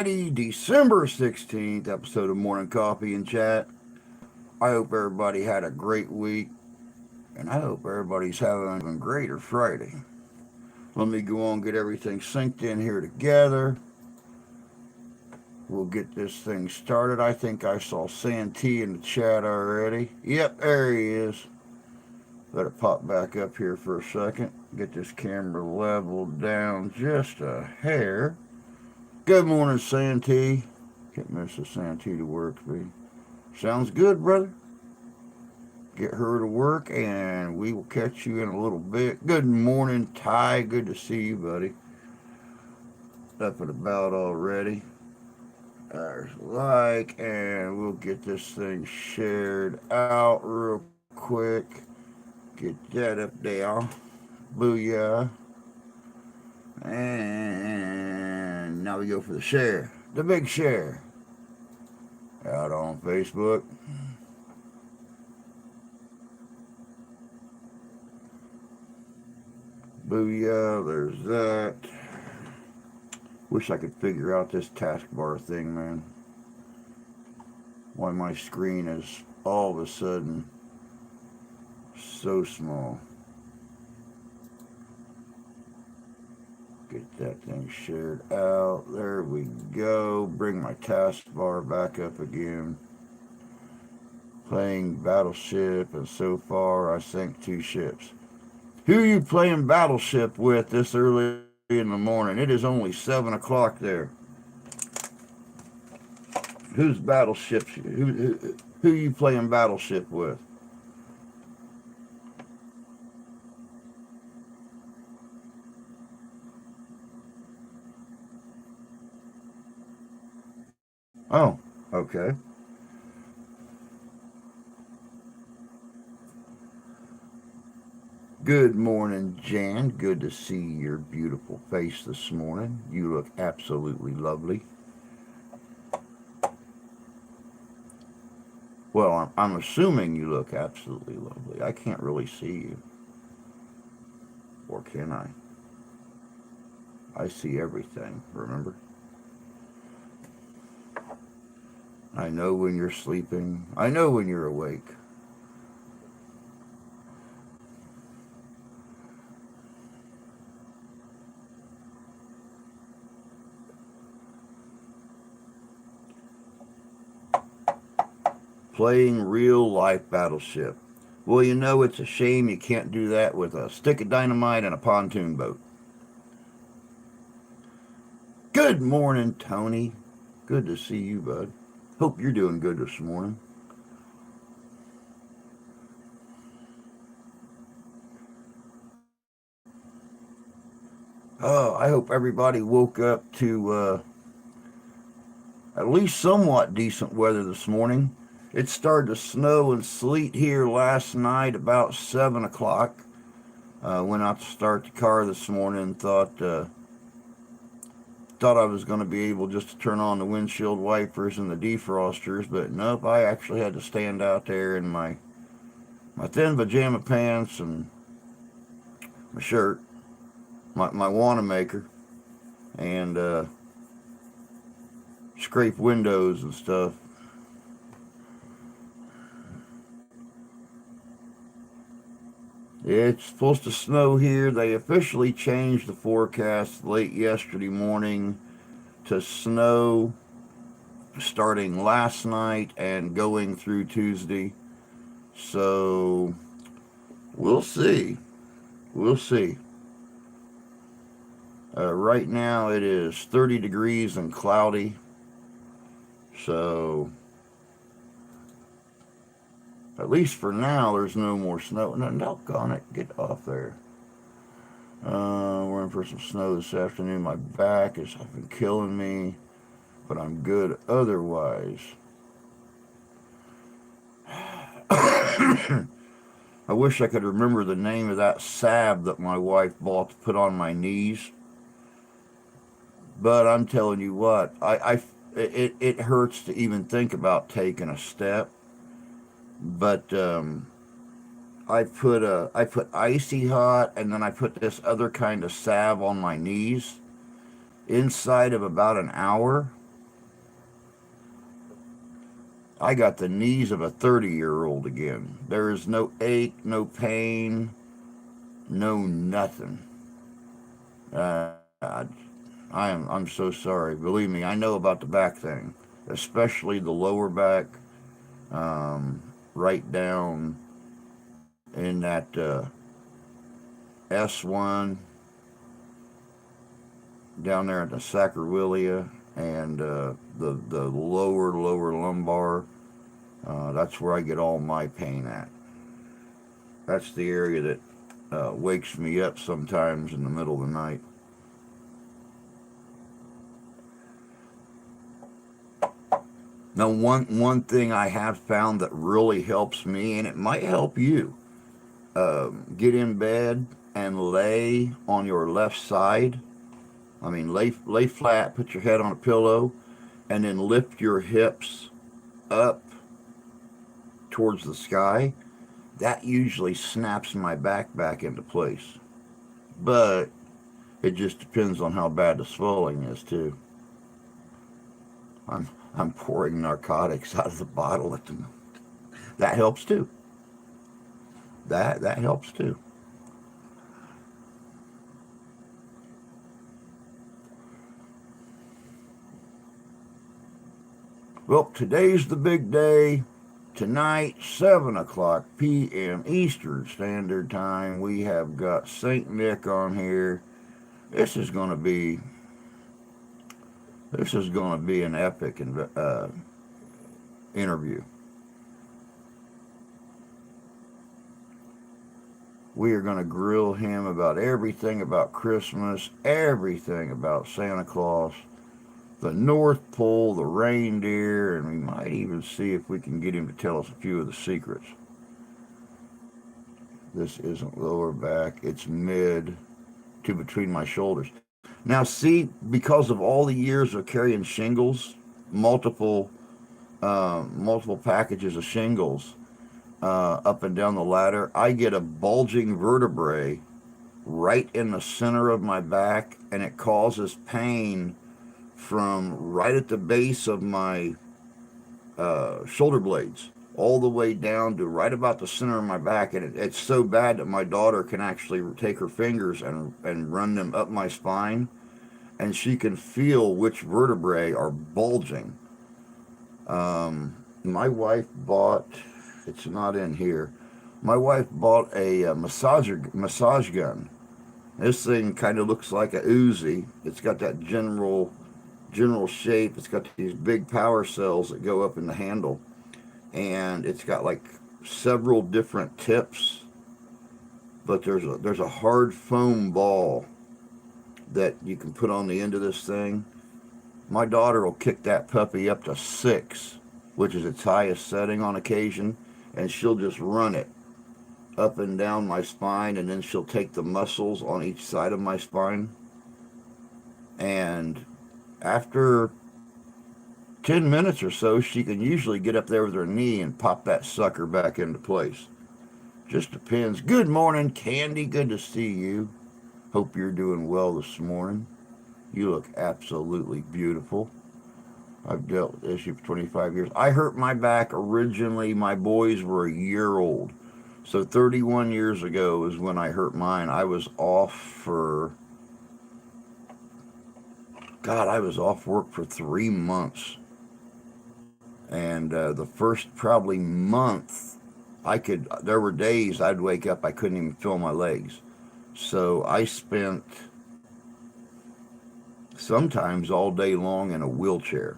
December 16th episode of Morning Coffee and Chat. I hope everybody had a great week, and I hope everybody's having an even greater Friday. Let me go on and get everything synced in here together. We'll get this thing started. I think I saw Santee in the chat already. Yep, there he is. Let it pop back up here for a second. Get this camera leveled down just a hair. Good morning, Santee. Get Mrs. Santee to work, me. Sounds good, brother. Get her to work, and we will catch you in a little bit. Good morning, Ty. Good to see you, buddy. Up and about already. There's like, and we'll get this thing shared out real quick. Get that up there. Booyah. And now we go for the share. The big share. Out on Facebook. Booyah, there's that. Wish I could figure out this taskbar thing, man. Why my screen is all of a sudden so small. Get that thing shared out. There we go. Bring my taskbar back up again. Playing Battleship, and so far I sank 2 ships. Who are you playing Battleship with this early in the morning? It is only 7 o'clock there. Who's Battleship? Who you playing Battleship with? Oh, okay. Good morning, Jan. Good to see your beautiful face this morning. You look absolutely lovely. Well, I'm assuming you look absolutely lovely. I can't really see you. Or can I? I see everything, remember? I know when you're sleeping. I know when you're awake. Playing real life Battleship. Well, you know, it's a shame you can't do that with a stick of dynamite and a pontoon boat. Good morning, Tony. Good to see you, bud. Hope you're doing good this morning. Oh, I hope everybody woke up to at least somewhat decent weather this morning. It started to snow and sleet here last night about 7 o'clock. Went out to start the car this morning and thought I was going to be able just to turn on the windshield wipers and the defrosters, but nope, I actually had to stand out there in my thin pajama pants and my shirt, my Wanamaker, and scrape windows and stuff. It's supposed to snow here. They officially changed the forecast late yesterday morning to snow starting last night and going through Tuesday. So we'll see. We'll see. Right now it is 30 degrees and cloudy. So at least for now, there's no more snow. No, doggone it. Get off there. We're in for some snow this afternoon. My back is been killing me, but I'm good otherwise. I wish I could remember the name of that salve that my wife bought to put on my knees. But I'm telling you what, it hurts to even think about taking a step. But I put icy hot, and then I put this other kind of salve on my knees inside of about an hour. I got the knees of a 30-year-old again. There is no ache, no pain, no nothing. I'm so sorry. Believe me, I know about the back thing, especially the lower back, right down in that S1 down there at the sacroiliac and the lower lumbar. That's where I get all my pain at. That's the area that wakes me up sometimes in the middle of the night. Now, one thing I have found that really helps me, and it might help you, get in bed and lay on your left side. I mean, lay flat, put your head on a pillow, and then lift your hips up towards the sky. That usually snaps my back into place. But it just depends on how bad the swelling is too. I'm I'm pouring narcotics out of the bottle at the moment. That helps too. That helps too. Well, today's the big day. Tonight, 7 o'clock p.m. Eastern Standard Time, we have got St. Nick on here. This is going to be this is going to be an epic interview. We are going to grill him about everything about Christmas, everything about Santa Claus, the North Pole, the reindeer, and we might even see if we can get him to tell us a few of the secrets. This isn't lower back, it's mid to between my shoulders. Now, see, because of all the years of carrying shingles, multiple multiple packages of shingles up and down the ladder, I get a bulging vertebrae right in the center of my back, and it causes pain from right at the base of my shoulder blades all the way down to right about the center of my back. And it's so bad that my daughter can actually take her fingers and run them up my spine, and she can feel which vertebrae are bulging. My wife bought, it's not in here, my wife bought a massage gun. This thing kind of looks like a Uzi. It's got that general shape. It's got these big power cells that go up in the handle, and it's got like several different tips. But there's a hard foam ball that you can put on the end of this thing. My daughter will kick that puppy up to 6, which is its highest setting on occasion, and she'll just run it up and down my spine, and then she'll take the muscles on each side of my spine. And after 10 minutes or so, she can usually get up there with her knee and pop that sucker back into place. Just depends. Good morning, Candy. Good to see you. Hope you're doing well this morning. You look absolutely beautiful. I've dealt with this issue for 25 years. I hurt my back originally. My boys were a year old. So 31 years ago is when I hurt mine. I was off for, God, I was off work for 3 months. And the first probably month, there were days I'd wake up, I couldn't even feel my legs. So I spent sometimes all day long in a wheelchair.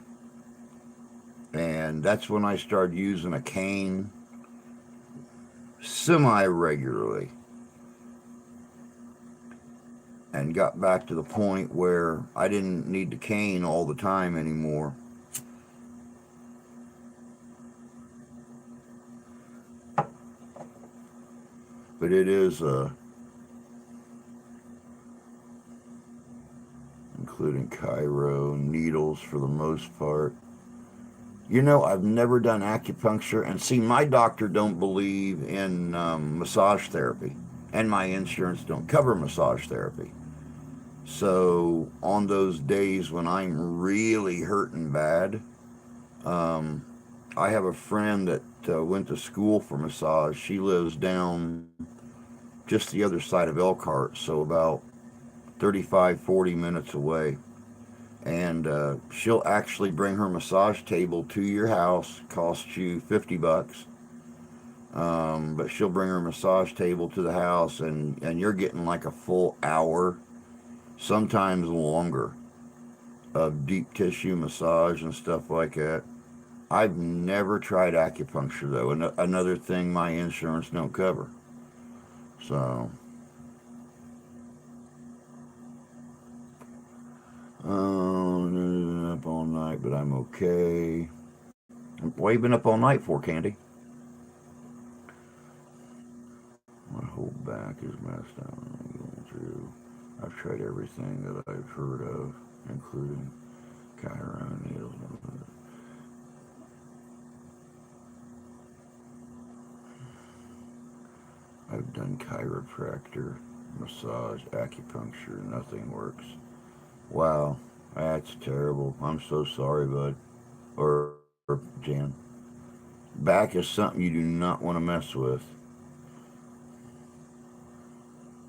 And that's when I started using a cane semi-regularly, and got back to the point where I didn't need the cane all the time anymore. But it is including Cairo, needles for the most part. You know, I've never done acupuncture, and see, my doctor don't believe in massage therapy, and my insurance don't cover massage therapy. So on those days when I'm really hurting bad, I have a friend that went to school for massage. She lives down just the other side of Elkhart, so about 35, 40 minutes away. And she'll actually bring her massage table to your house, costs you $50. But she'll bring her massage table to the house, and you're getting like a full hour, sometimes longer, of deep tissue massage and stuff like that. I've never tried acupuncture though, and another thing my insurance don't cover. So, up all night, but I'm okay. Why you been up all night for, Candy? My whole back is messed up. I'm going through. I've tried everything that I've heard of, including chiron needles. I've done chiropractor, massage, acupuncture. Nothing works. Wow, that's terrible. I'm so sorry, bud. Or Jan. Back is something you do not want to mess with.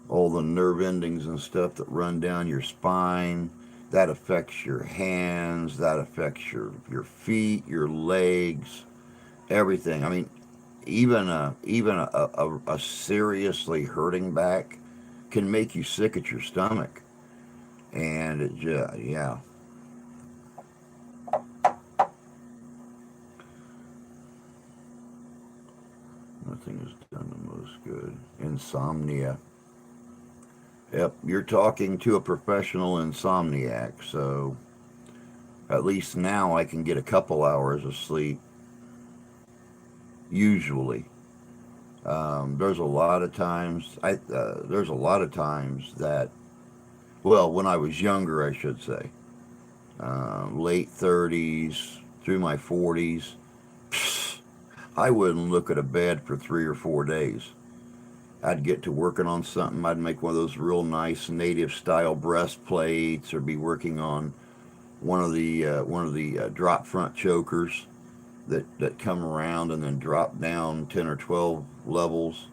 All the nerve endings and stuff that run down your spine. That affects your hands. That affects your feet, your legs, everything. I mean, even a seriously hurting back can make you sick at your stomach, and it just yeah, nothing is done the most good. Insomnia. Yep, you're talking to a professional insomniac, so at least now I can get a couple hours of sleep usually. There's a lot of times there's a lot of times that, well, when I was younger, I should say, late 30s through my 40s, I wouldn't look at a bed for 3 or 4 days. I'd get to working on something. I'd make one of those real nice native style breastplates, or be working on one of the drop front chokers that come around and then drop down 10 or 12 levels.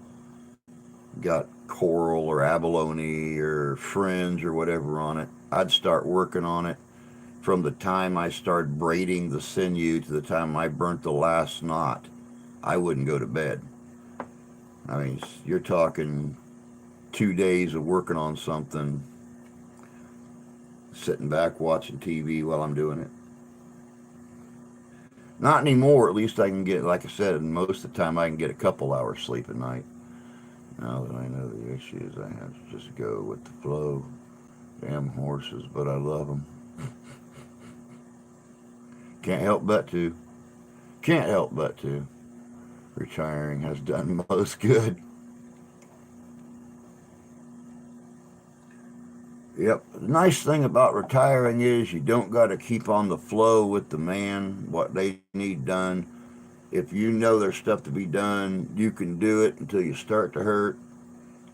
Got coral or abalone or fringe or whatever on it. I'd start working on it from the time I started braiding the sinew to the time I burnt the last knot. I wouldn't go to bed. I mean, you're talking 2 days of working on something, sitting back watching TV while I'm doing it. Not anymore. At least I can get, like I said, most of the time I can get a couple hours sleep at night. Now that I know the issues, I have to just go with the flow. Damn horses, but I love them. Can't help but to. Can't help but to. Retiring has done most good. Yep. The nice thing about retiring is you don't got to keep on the flow with the man, what they need done. If you know there's stuff to be done, you can do it until you start to hurt,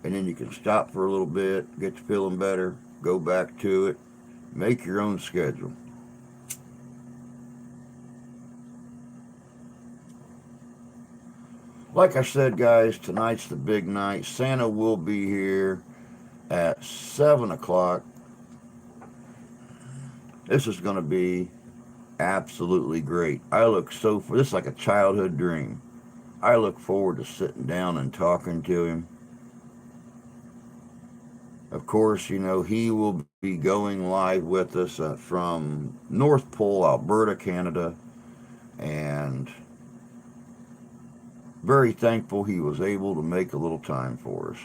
and then you can stop for a little bit, get you feeling better, go back to it, make your own schedule. Like I said, guys, tonight's the big night. Santa will be here at 7 o'clock. This is going to be absolutely great. I look so for this is like a childhood dream. I look forward to sitting down and talking to him. Of course, he will be going live with us from North Pole, Alberta, Canada, and very thankful he was able to make a little time for us.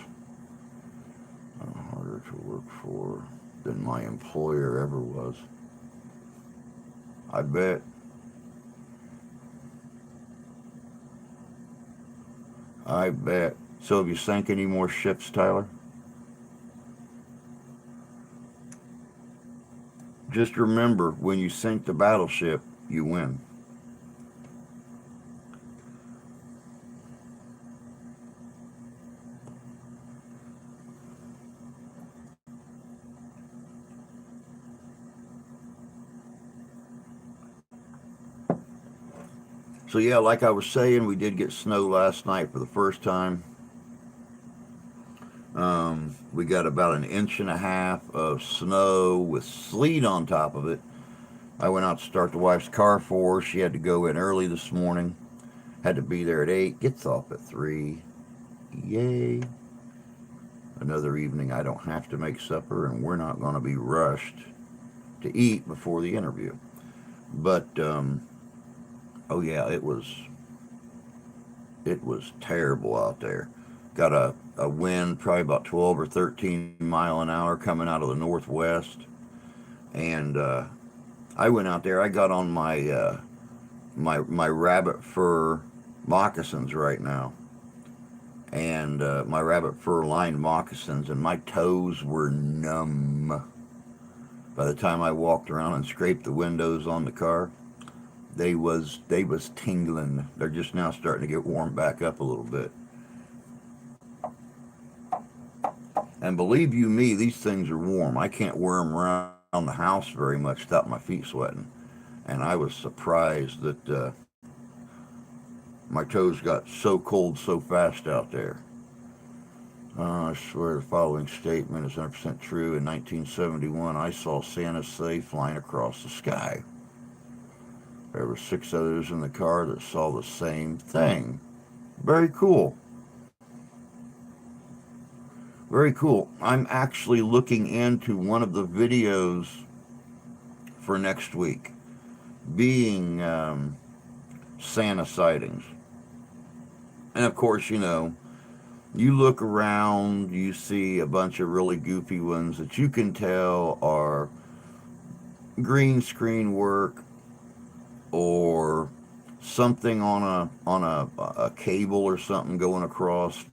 Harder to work for than my employer ever was. I bet. I bet. So have you sank any more ships, Tyler? Just remember, when you sink the battleship, you win. So yeah, like I was saying, we did get snow last night for the first time. We got about an inch and a half of snow with sleet on top of it. I went out to start the wife's car for her. She had to go in early this morning. Had to be there at 8. Gets off at 3. Yay. Another evening I don't have to make supper, and we're not going to be rushed to eat before the interview. But oh yeah, it was terrible out there. Got a wind probably about 12 or 13 mile an hour coming out of the northwest, and I went out there. I got on my rabbit fur moccasins right now, and my rabbit fur lined moccasins, and my toes were numb. By the time I walked around and scraped the windows on the car, they was tingling. They're just now starting to get warmed back up a little bit. And believe you me, these things are warm. I can't wear them around the house very much without my feet sweating. And I was surprised that my toes got so cold so fast out there. I swear the following statement is 100% true. In 1971, I saw Santa's sleigh flying across the sky. There were 6 others in the car that saw the same thing. Very cool. Very cool. I'm actually looking into one of the videos for next week being Santa sightings. And of course, you look around, you see a bunch of really goofy ones that you can tell are green screen work or something on a cable or something going across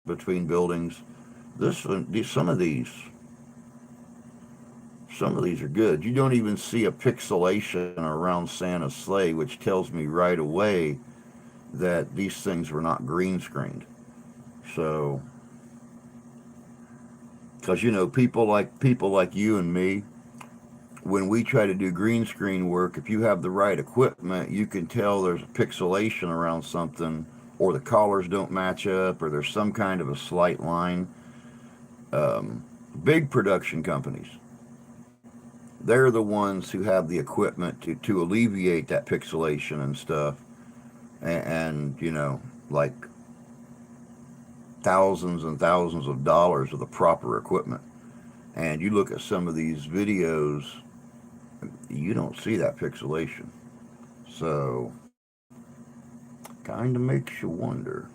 between buildings. Some of these are good. You don't even see a pixelation around Santa's sleigh, which tells me right away that these things were not green screened. So, because people like you and me, when we try to do green screen work, if you have the right equipment, you can tell there's a pixelation around something, or the collars don't match up, or there's some kind of a slight line. Big production companies, they're the ones who have the equipment to alleviate that pixelation and stuff, and like thousands and thousands of dollars of the proper equipment. And you look at some of these videos, you don't see that pixelation. So, kind of makes you wonder.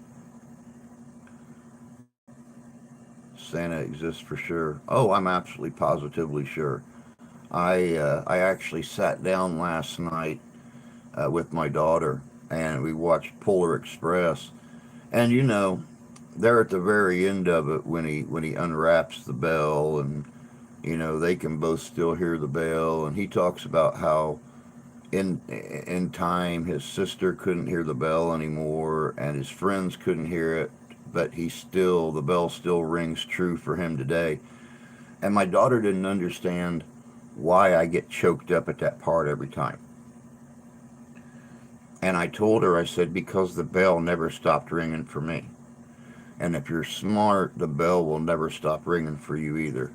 Santa exists for sure. Oh, I'm absolutely positively sure. I actually sat down last night with my daughter, and we watched Polar Express. And they're at the very end of it when he unwraps the bell, and they can both still hear the bell, and he talks about how in time his sister couldn't hear the bell anymore and his friends couldn't hear it, but the bell still rings true for him today. And my daughter didn't understand why I get choked up at that part every time. And I told her, I said, because the bell never stopped ringing for me. And if you're smart, the bell will never stop ringing for you either.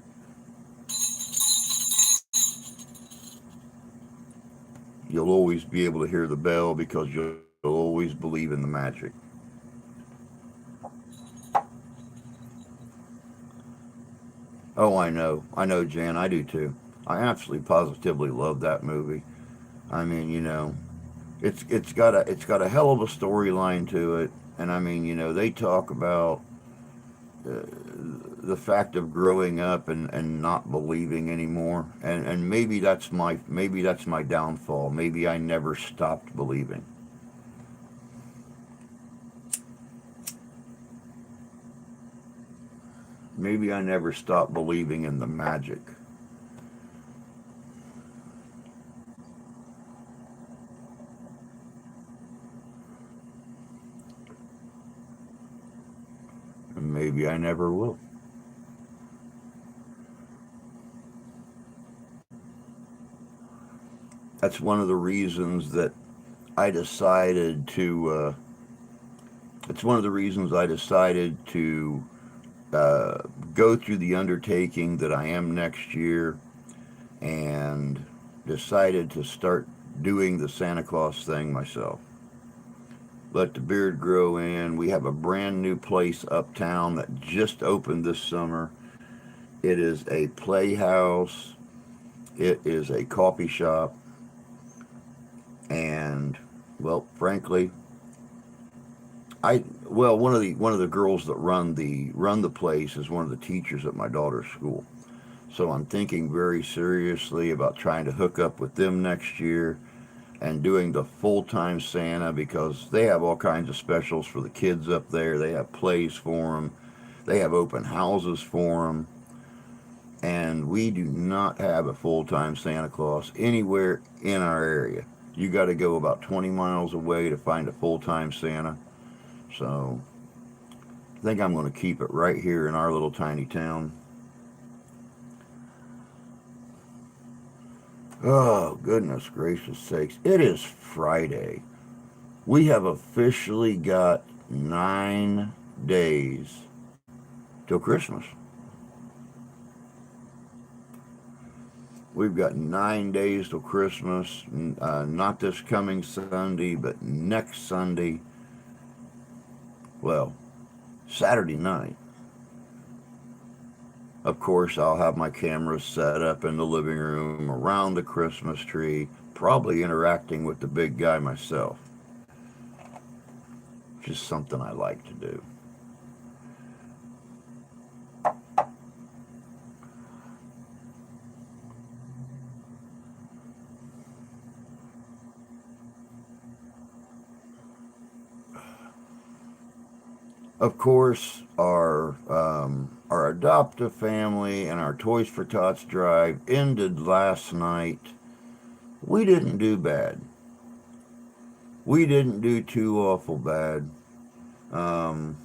You'll always be able to hear the bell because you'll always believe in the magic. Oh, I know, Jan. I do too. I absolutely positively love that movie. I mean, it's got a hell of a storyline to it, and I mean, they talk about the fact of growing up and not believing anymore, and maybe that's my downfall. Maybe I never stopped believing. Maybe I never stopped believing in the magic. And maybe I never will. That's one of the reasons that I decided to, it's one of the reasons I decided to uh, go through the undertaking that I am next year, and decided to start doing the Santa Claus thing myself. Let the beard grow in. We have a brand new place uptown that just opened this summer. It is a playhouse. It is a coffee shop, and well, frankly, one of the girls that run the place is one of the teachers at my daughter's school. So I'm thinking very seriously about trying to hook up with them next year and doing the full-time Santa, because they have all kinds of specials for the kids up there. They have plays for them. They have open houses for them. And we do not have a full-time Santa Claus anywhere in our area. You got to go about 20 miles away to find a full-time Santa. So I think I'm going to keep it right here in our little tiny town. Oh, goodness gracious sakes. It is Friday. We have officially got 9 days till Christmas. We've got 9 days till Christmas. Not this coming Sunday, but next Sunday. Well, Saturday night. Of course, I'll have my cameras set up in the living room around the Christmas tree, probably interacting with the big guy myself. Just something I like to do. Of course, our adoptive family and our Toys for Tots drive ended last night. We didn't do bad. We didn't do too awful bad. Um,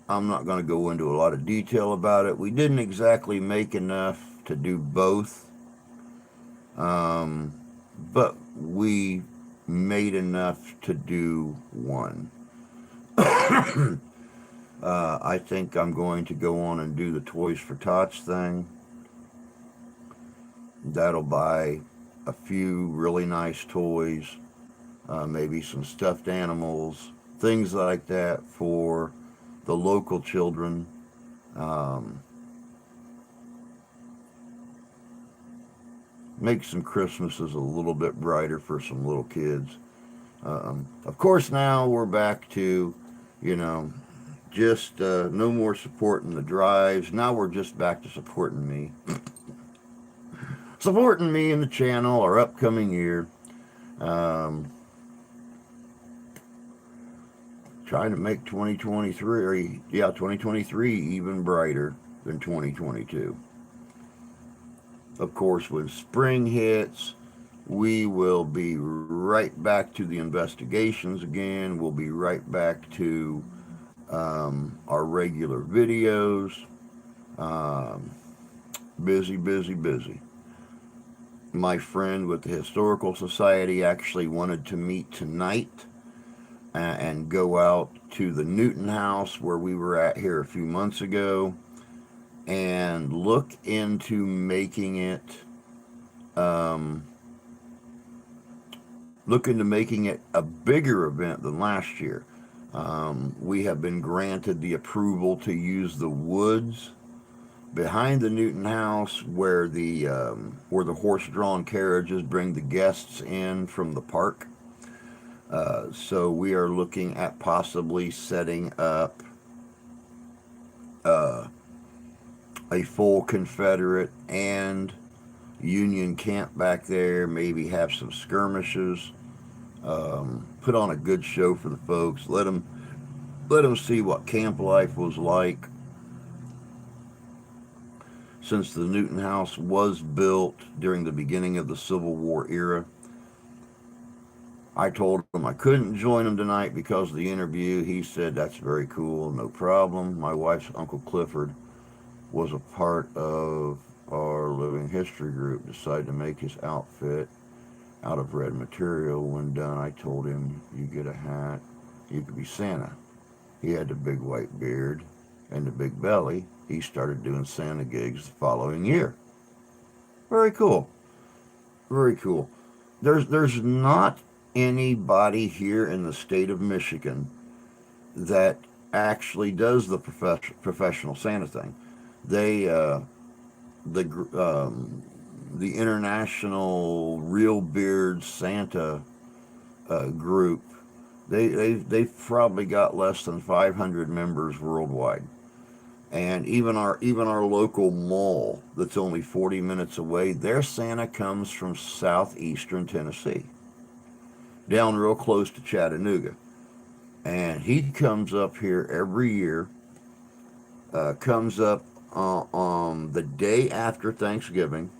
I'm not going to go into a lot of detail about it. We didn't exactly make enough to do both, um, but we made enough to do one. I think I'm going to go on and do the Toys for Tots thing. That'll buy a few really nice toys, maybe some stuffed animals, things like that for the local children. Um, make some Christmases a little bit brighter for some little kids. Of course, now we're back to, you know, just no more supporting the drives. Now we're just back to supporting me. Supporting me in the channel our upcoming year. Um, trying to make 2023 even brighter than 2022. Of course, when spring hits, we will be right back to the investigations again. We'll be right back to our regular videos. Um, busy, busy, busy. My friend with the Historical Society actually wanted to meet tonight and go out to the Newton House where we were at here a few months ago and look into making it um, a bigger event than last year. We have been granted the approval to use the woods behind the Newton House where the horse-drawn carriages bring the guests in from the park. So we are looking at possibly setting up uh, a full Confederate and Union camp back there. Maybe have some skirmishes. Put on a good show for the folks. Let them see what camp life was like. Since the Newton House was built during the beginning of the Civil War era, I told him I couldn't join him tonight because of the interview. He said, that's very cool, no problem. My wife's Uncle Clifford was a part of our living history group, decided to make his outfit out of red material. When done, I told him, you get a hat, you could be Santa. He had the big white beard and the big belly. He started doing Santa gigs the following year. Very cool. Very cool. There's not anybody here in the state of Michigan that actually does the professional Santa thing. They the the International Real Beard Santa group. They've probably got less than 500 members worldwide. And even our local mall that's only 40 minutes away, their Santa comes from southeastern Tennessee, down real close to Chattanooga. And he comes up here every year, comes up on the day after Thanksgiving,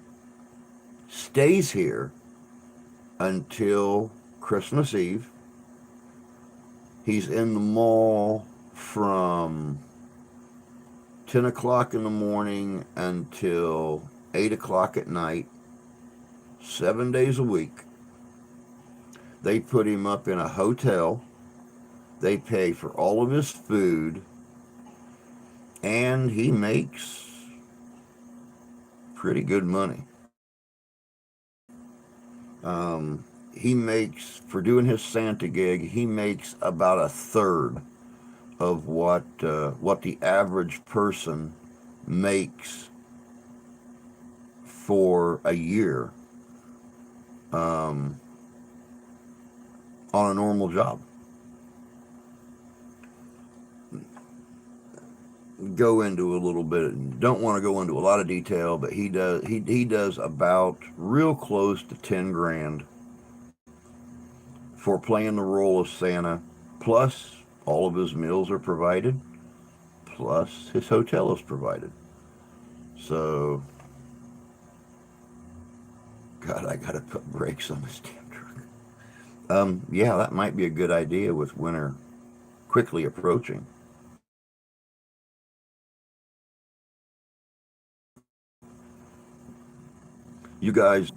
stays here until Christmas Eve. He's in the mall from 10 o'clock in the morning until 8 o'clock at night, 7 days a week. They put him up in a hotel. They pay for all of his food. And he makes pretty good money. He makes, for doing his Santa gig, he makes about a third of what the average person makes for a year on a normal job. Go into a little bit. Don't want to go into a lot of detail, but he does about real close to 10 grand for playing the role of Santa. Plus, all of his meals are provided. Plus, his hotel is provided. So, God, I gotta put brakes on this damn truck. Yeah, that might be a good idea with winter quickly approaching. You guys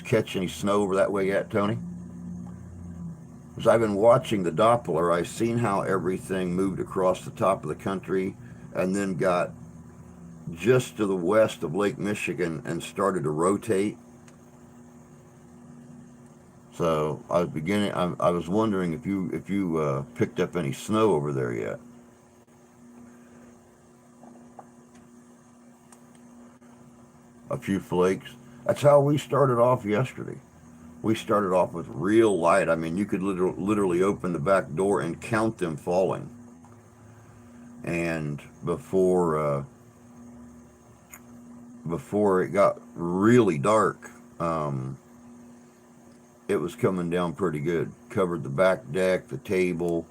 catch any snow over that way yet, Tony? Because I've been watching the Doppler. I've seen how everything moved across the top of the country and then got just to the west of Lake Michigan and started to rotate. So I was wondering if you picked up any snow over there yet. A few flakes. That's how we started off yesterday. We started off with real light. I mean, you could literally open the back door and count them falling. And before it got really dark, it was coming down pretty good. Covered the back deck, the table,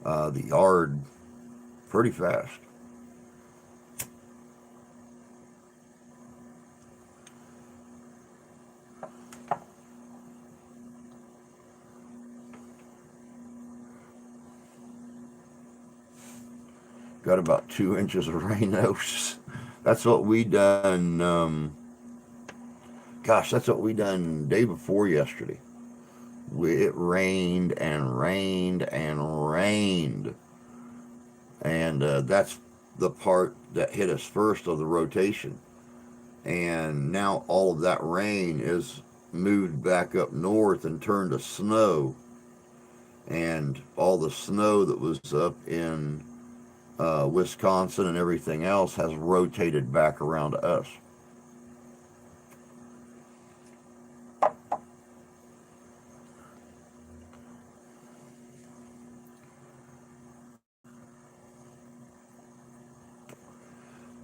the yard, pretty fast. Got about 2 inches of rain. That's what we done. Gosh, that's what we done day before yesterday. It rained and rained and rained, and that's the part that hit us first of the rotation. And now all of that rain is moved back up north and turned to snow, and all the snow that was up in Wisconsin and everything else has rotated back around to us.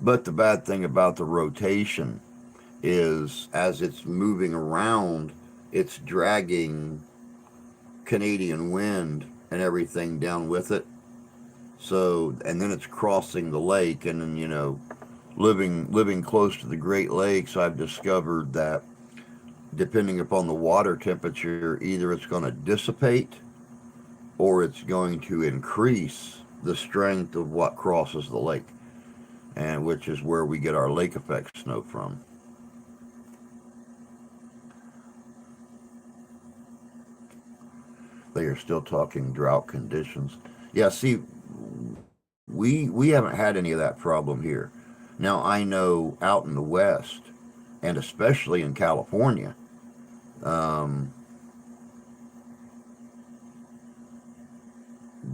But the bad thing about the rotation is as it's moving around, it's dragging Canadian wind and everything down with it. So, and then it's crossing the lake, and then living close to the Great Lakes, I've discovered that depending upon the water temperature, either it's going to dissipate or it's going to increase the strength of what crosses the lake, and which is where we get our lake effect snow from. They are still talking drought conditions. Yeah, see, we haven't had any of that problem here. Now I know out in the West, and especially in California, um,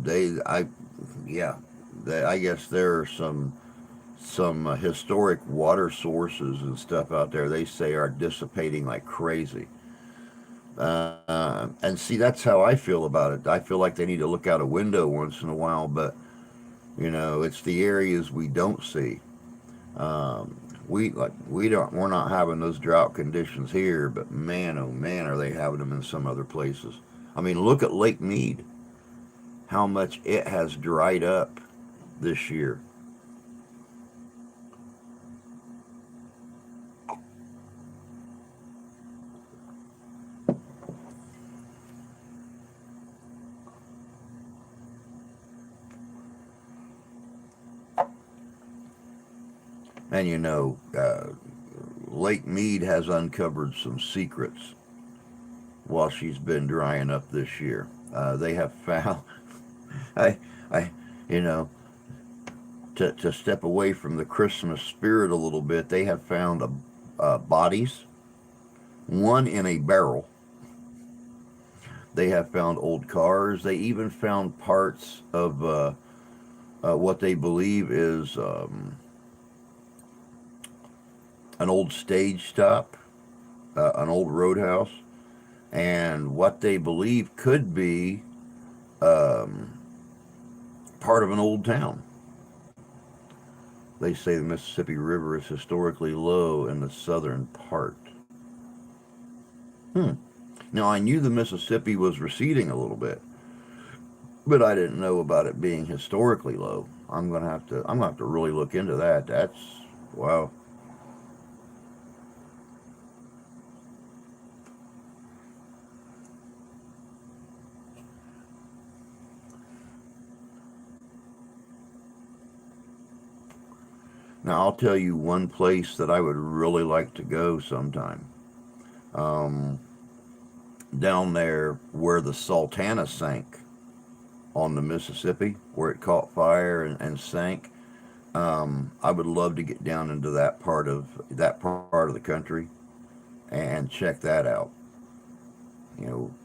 I yeah, I guess there are some historic water sources and stuff out there. They say are dissipating like crazy. And see, that's how I feel about it. I feel like they need to look out a window once in a while, but it's the areas we don't see. Um, we're not having those drought conditions here, but man, oh man, are they having them in some other places. I mean, look at Lake Mead, how much it has dried up this year. And Lake Mead has uncovered some secrets while she's been drying up this year. They have found, I, I, you know, to step away from the Christmas spirit a little bit, they have found bodies, one in a barrel. They have found old cars. They even found parts of what they believe is an old stage stop, an old roadhouse, and what they believe could be um, part of an old town. They say the Mississippi River is historically low in the southern part. Hmm. Now I knew the Mississippi was receding a little bit, but I didn't know about it being historically low. I'm gonna have to really look into that. That's wow. Now I'll tell you one place that I would really like to go sometime. Um, Down there where the Sultana sank on the Mississippi, where it caught fire and sank. I would love to get down into that part of the country and check that out.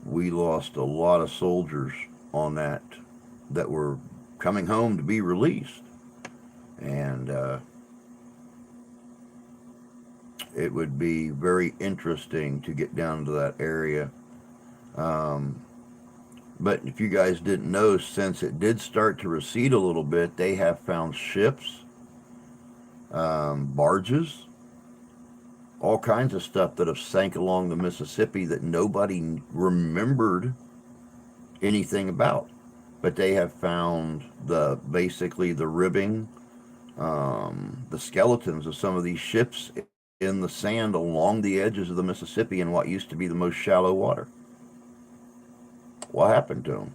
We lost a lot of soldiers on that were coming home to be released, and it would be very interesting to get down to that area. Um, but if you guys didn't know, since it did start to recede a little bit, they have found ships, barges, all kinds of stuff that have sank along the Mississippi that nobody remembered anything about. But they have found basically the ribbing, the skeletons of some of these ships in the sand along the edges of the Mississippi in what used to be the most shallow water. What happened to them?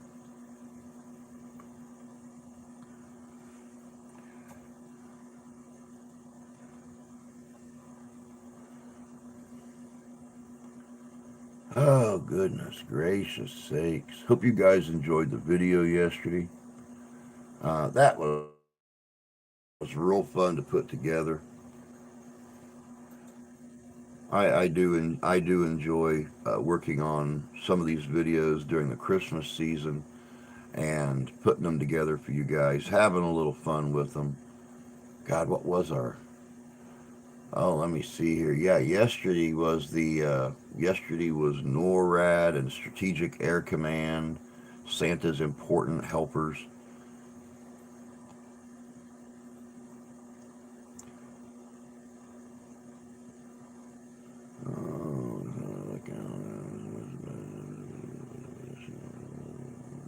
Oh, goodness gracious sakes. Hope you guys enjoyed the video yesterday. That was real fun to put together. I do enjoy working on some of these videos during the Christmas season and putting them together for you guys, having a little fun with them. God, what was our? Oh, let me see here. Yeah, yesterday was NORAD and Strategic Air Command, Santa's important helpers.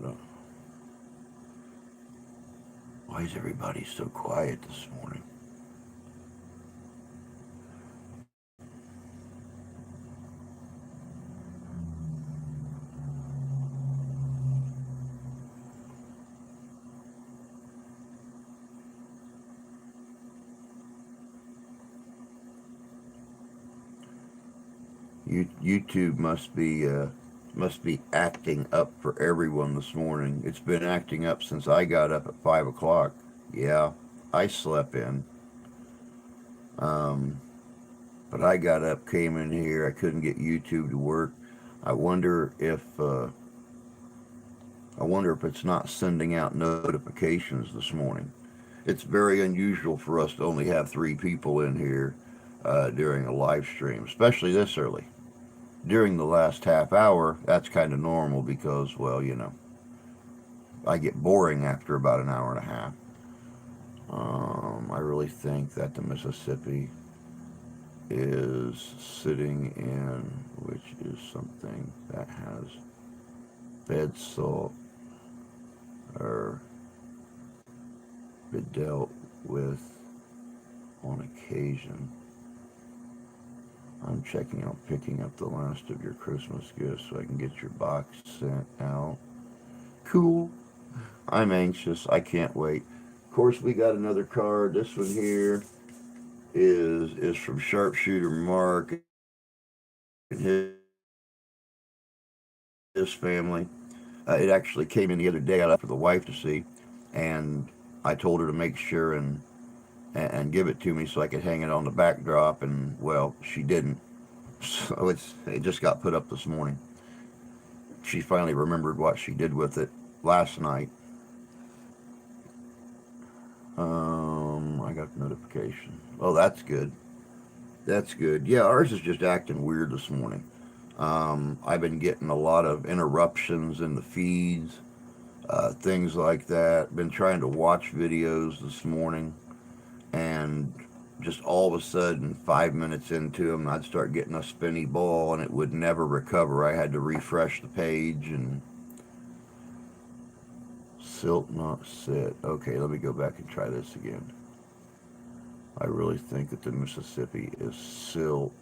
Oh, why is everybody so quiet this morning? YouTube must be Must be acting up for everyone this morning. It's been acting up since I got up at 5 o'clock. Yeah, I slept in. Um, but I got up, came in here. I couldn't get YouTube to work. I wonder if uh, I wonder if it's not sending out notifications this morning. It's very unusual for us to only have three people in here during a live stream, especially this early. During the last half hour, that's kind of normal because, well, I get boring after about an hour and a half. I really think that the Mississippi is sitting in, which is something that has bed salt or been dealt with on occasion. I'm checking out picking up the last of your Christmas gifts so I can get your box sent out. Cool. I'm anxious. I can't wait. Of course, we got another card. This one here is from Sharpshooter Mark and his family. It actually came in the other day. I left for the wife to see, and I told her to make sure and give it to me so I could hang it on the backdrop. And well, she didn't. So it just got put up this morning. She finally remembered what she did with it last night. I got the notification. Oh, that's good. That's good. Yeah, ours is just acting weird this morning. I've been getting a lot of interruptions in the feeds, things like that. Been trying to watch videos this morning, and just all of a sudden, 5 minutes into them, I'd start getting a spinny ball, and it would never recover. I had to refresh the page and silt not sit. Okay, let me go back and try this again. I really think that the Mississippi is silt,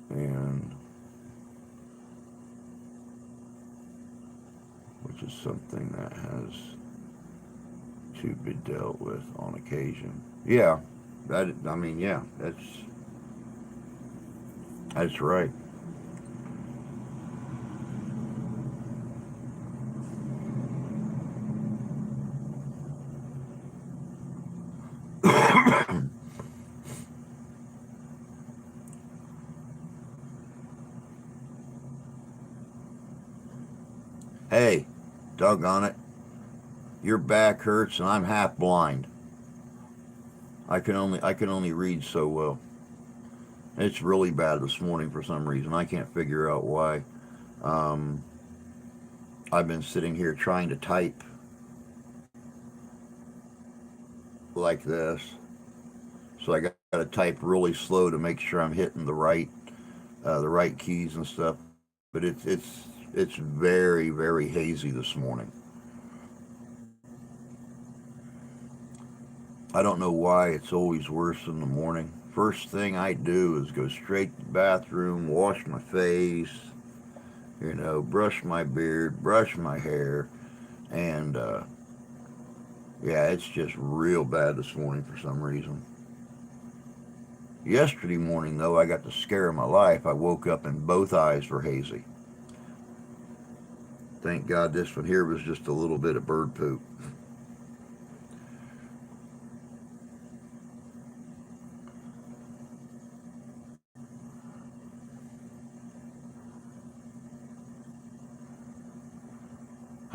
and which is something that has to be dealt with on occasion. Yeah, yeah, that's right. Hey, doggone it, your back hurts and I'm half blind. I can only read so well. It's really bad this morning for some reason. I can't figure out why. Um, I've been sitting here trying to type like this, so I got to type really slow to make sure I'm hitting the right keys and stuff. But it's very very hazy this morning. I don't know why it's always worse in the morning. First thing I do is go straight to the bathroom, wash my face, brush my beard, brush my hair, and yeah, it's just real bad this morning for some reason. Yesterday morning, though, I got the scare of my life. I woke up and both eyes were hazy. Thank God this one here was just a little bit of bird poop.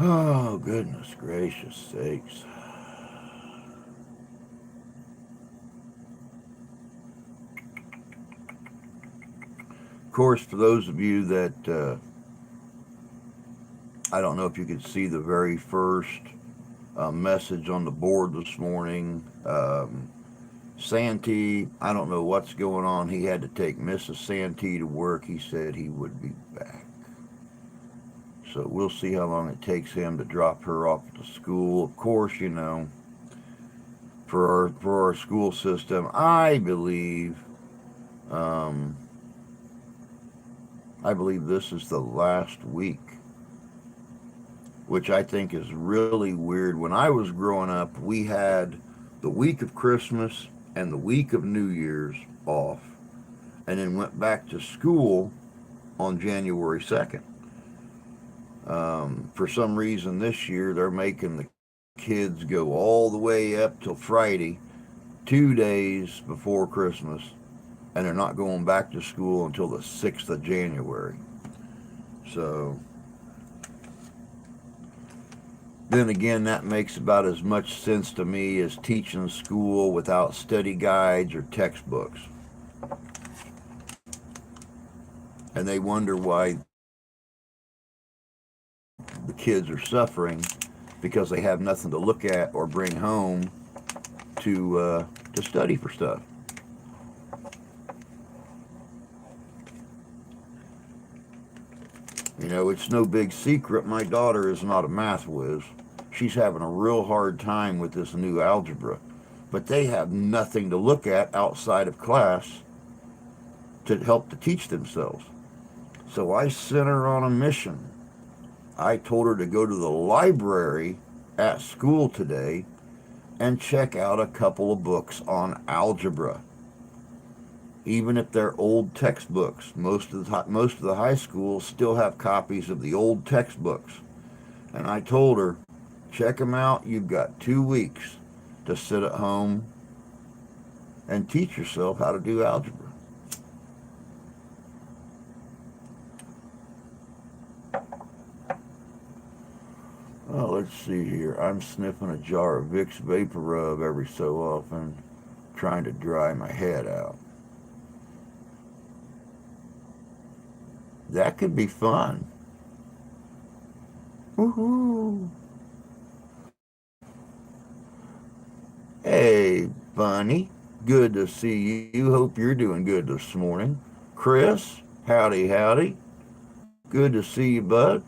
Oh, goodness gracious sakes. Of course, for those of you that, I don't know if you could see the very first message on the board this morning. Santee, I don't know what's going on. He had to take Mrs. Santee to work. He said he would be back. So we'll see how long it takes him to drop her off at the school. Of course, for our school system, um, I believe this is the last week, which I think is really weird. When I was growing up, we had the week of Christmas and the week of New Year's off, and then went back to school on January 2nd. For some reason this year, they're making the kids go all the way up till Friday, 2 days before Christmas, and they're not going back to school until the 6th of January. So, then again, that makes about as much sense to me as teaching school without study guides or textbooks. And they wonder why the kids are suffering because they have nothing to look at or bring home to study for stuff. You know, it's no big secret. My daughter is not a math whiz. She's having a real hard time with this new algebra. But they have nothing to look at outside of class to help to teach themselves. So I sent her on a mission. I told her to go to the library at school today and check out a couple of books on algebra. Even if they're old textbooks, most of the high schools still have copies of the old textbooks. And I told her, check them out. You've got 2 weeks to sit at home and teach yourself how to do algebra. Oh, let's see here. I'm sniffing a jar of Vicks Vapor Rub every so often, trying to dry my head out. That could be fun. Woohoo! Hey, Bunny. Good to see you. Hope you're doing good this morning. Chris, howdy, howdy. Good to see you, bud.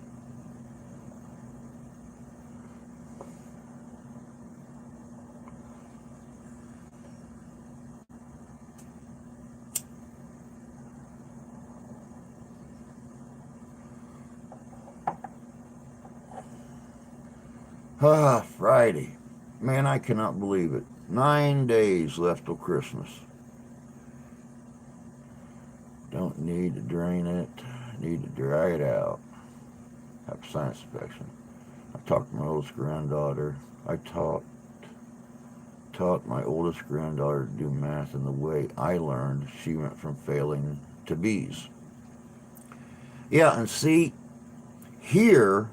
Ah, Friday. Man, I cannot believe it. 9 days left till Christmas. Don't need to drain it. Need to dry it out. Have science inspection. I talked to my oldest granddaughter. I taught my oldest granddaughter to do math in the way I learned. She went from failing to B's. Yeah, and see, here,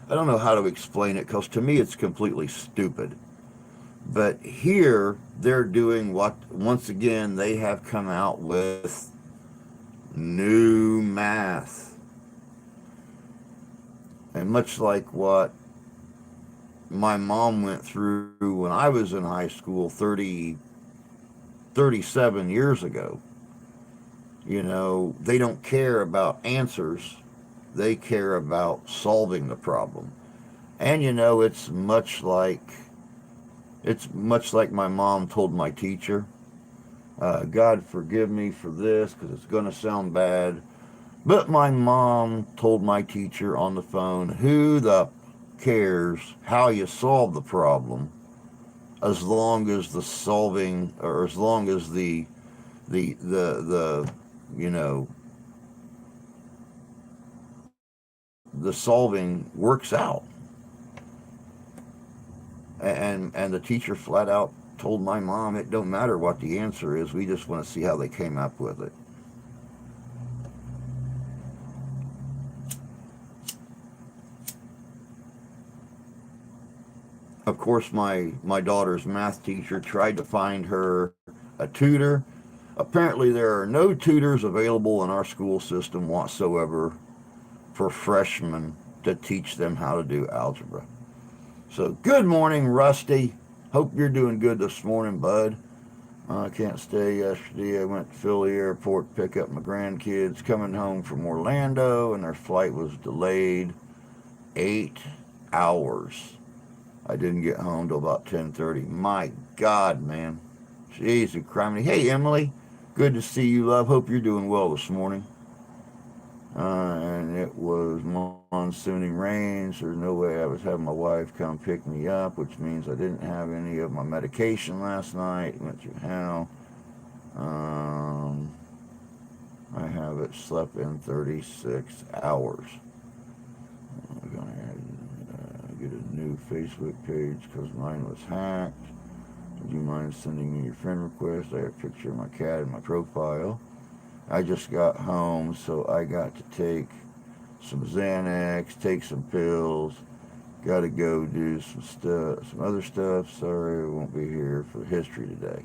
I don't know how to explain it because to me it's completely stupid. But here, they're doing what, once again, they have come out with new math. And much like what my mom went through when I was in high school 37 years ago, you know, they don't care about answers. They care about solving the problem. And you know, it's much like my mom told my teacher, God forgive me for this because it's going to sound bad. But my mom told my teacher on the phone, who the cares how you solve the problem as long as the solving, or as long as the you know, the solving works out. And the teacher flat out told my mom it don't matter what the answer is, we just want to see how they came up with it. Of course, my daughter's math teacher tried to find her a tutor. Apparently there are no tutors available in our school system whatsoever for freshmen to teach them how to do algebra. So good morning, Rusty. Hope you're doing good this morning, bud. I can't stay. Yesterday I went to Philly Airport to pick up my grandkids coming home from Orlando, and their flight was delayed 8 hours. I didn't get home till about 10:30. My God, man. Jeez, you criminy. Hey, Emily. Good to see you, love. Hope you're doing well this morning. And it was monsooning rains. There's no way I was having my wife come pick me up, which means I didn't have any of my medication last night. Went through hell. haven't slept in 36 hours. I'm going to get a new Facebook page because mine was hacked. Would you mind sending me your friend request? I have a picture of my cat in my profile. I just got home, so I got to take some Xanax, take some pills. Got to go do some stuff, some other stuff. Sorry, I won't be here for history today.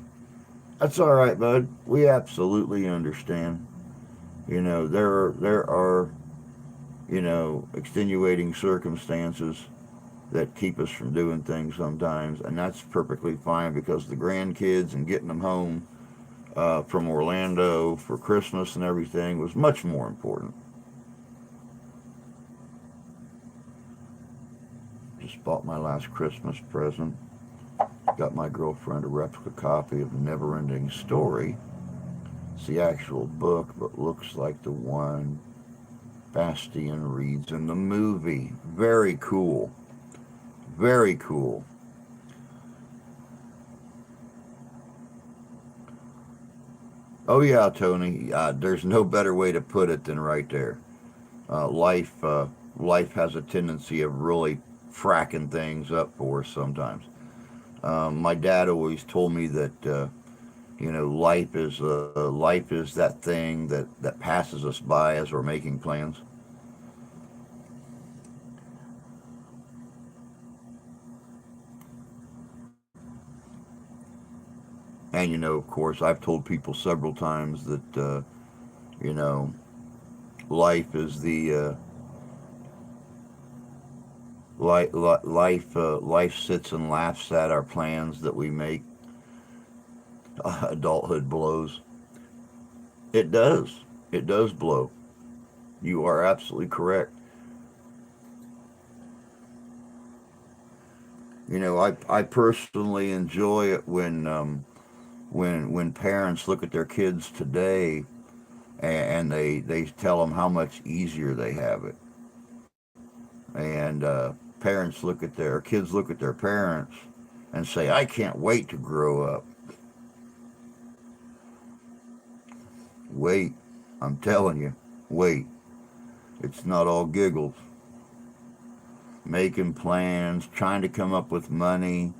That's all right, bud. We absolutely understand. There are extenuating circumstances that keep us from doing things sometimes, and that's perfectly fine because the grandkids and getting them home from Orlando for Christmas and everything was much more important. Just bought my last Christmas present. Got my girlfriend a replica copy of Neverending Story. It's the actual book, but looks like the one Bastian reads in the movie. Very cool. Very cool. Oh yeah, Tony. There's no better way to put it than right there. Life has a tendency of really fracking things up for us sometimes. My dad always told me that life is that thing that passes us by as we're making plans. And of course, I've told people several times that you know life is the life sits and laughs at our plans that we make. Adulthood blows. It does. It does blow. You are absolutely correct. I personally enjoy it when parents look at their kids today and they tell them how much easier they have it, and parents look at their kids look at their parents and say, "I can't wait to grow up." Wait, I'm telling you, wait. It's not all giggles. Making plans, trying to come up with money,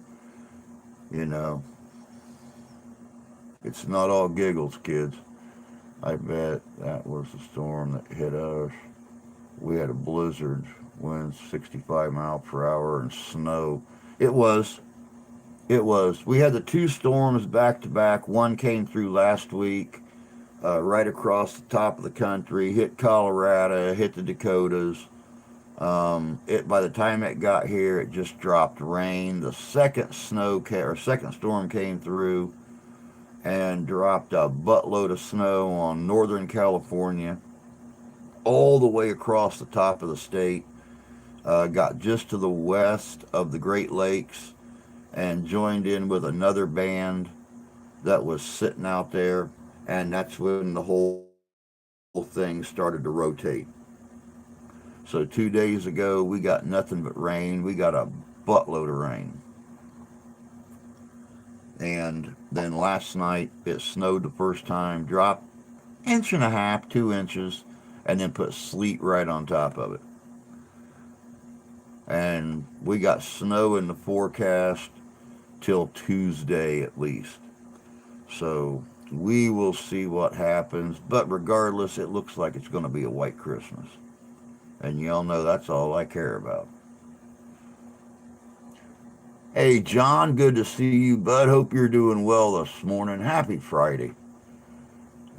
you know, it's not all giggles, kids. I bet that was the storm that hit us. We had a blizzard, winds 65 mile per hour, and snow. It was. It was. We had the two storms back to back. One came through last week, right across the top of the country, hit Colorado, hit the Dakotas. It by the time it got here, it just dropped rain. The second storm came through and dropped a buttload of snow on Northern California, all the way across the top of the state. Got just to the west of the Great Lakes and joined in with another band that was sitting out there, and that's when the whole thing started to rotate. So 2 days ago, we got nothing but rain. We got a buttload of rain. And then last night, it snowed the first time, dropped inch and a half, 2 inches, and then put sleet right on top of it. And we got snow in the forecast till Tuesday at least. So we will see what happens. But regardless, it looks like it's going to be a white Christmas. And y'all know that's all I care about. Hey, John, good to see you, bud. Hope you're doing well this morning. Happy Friday.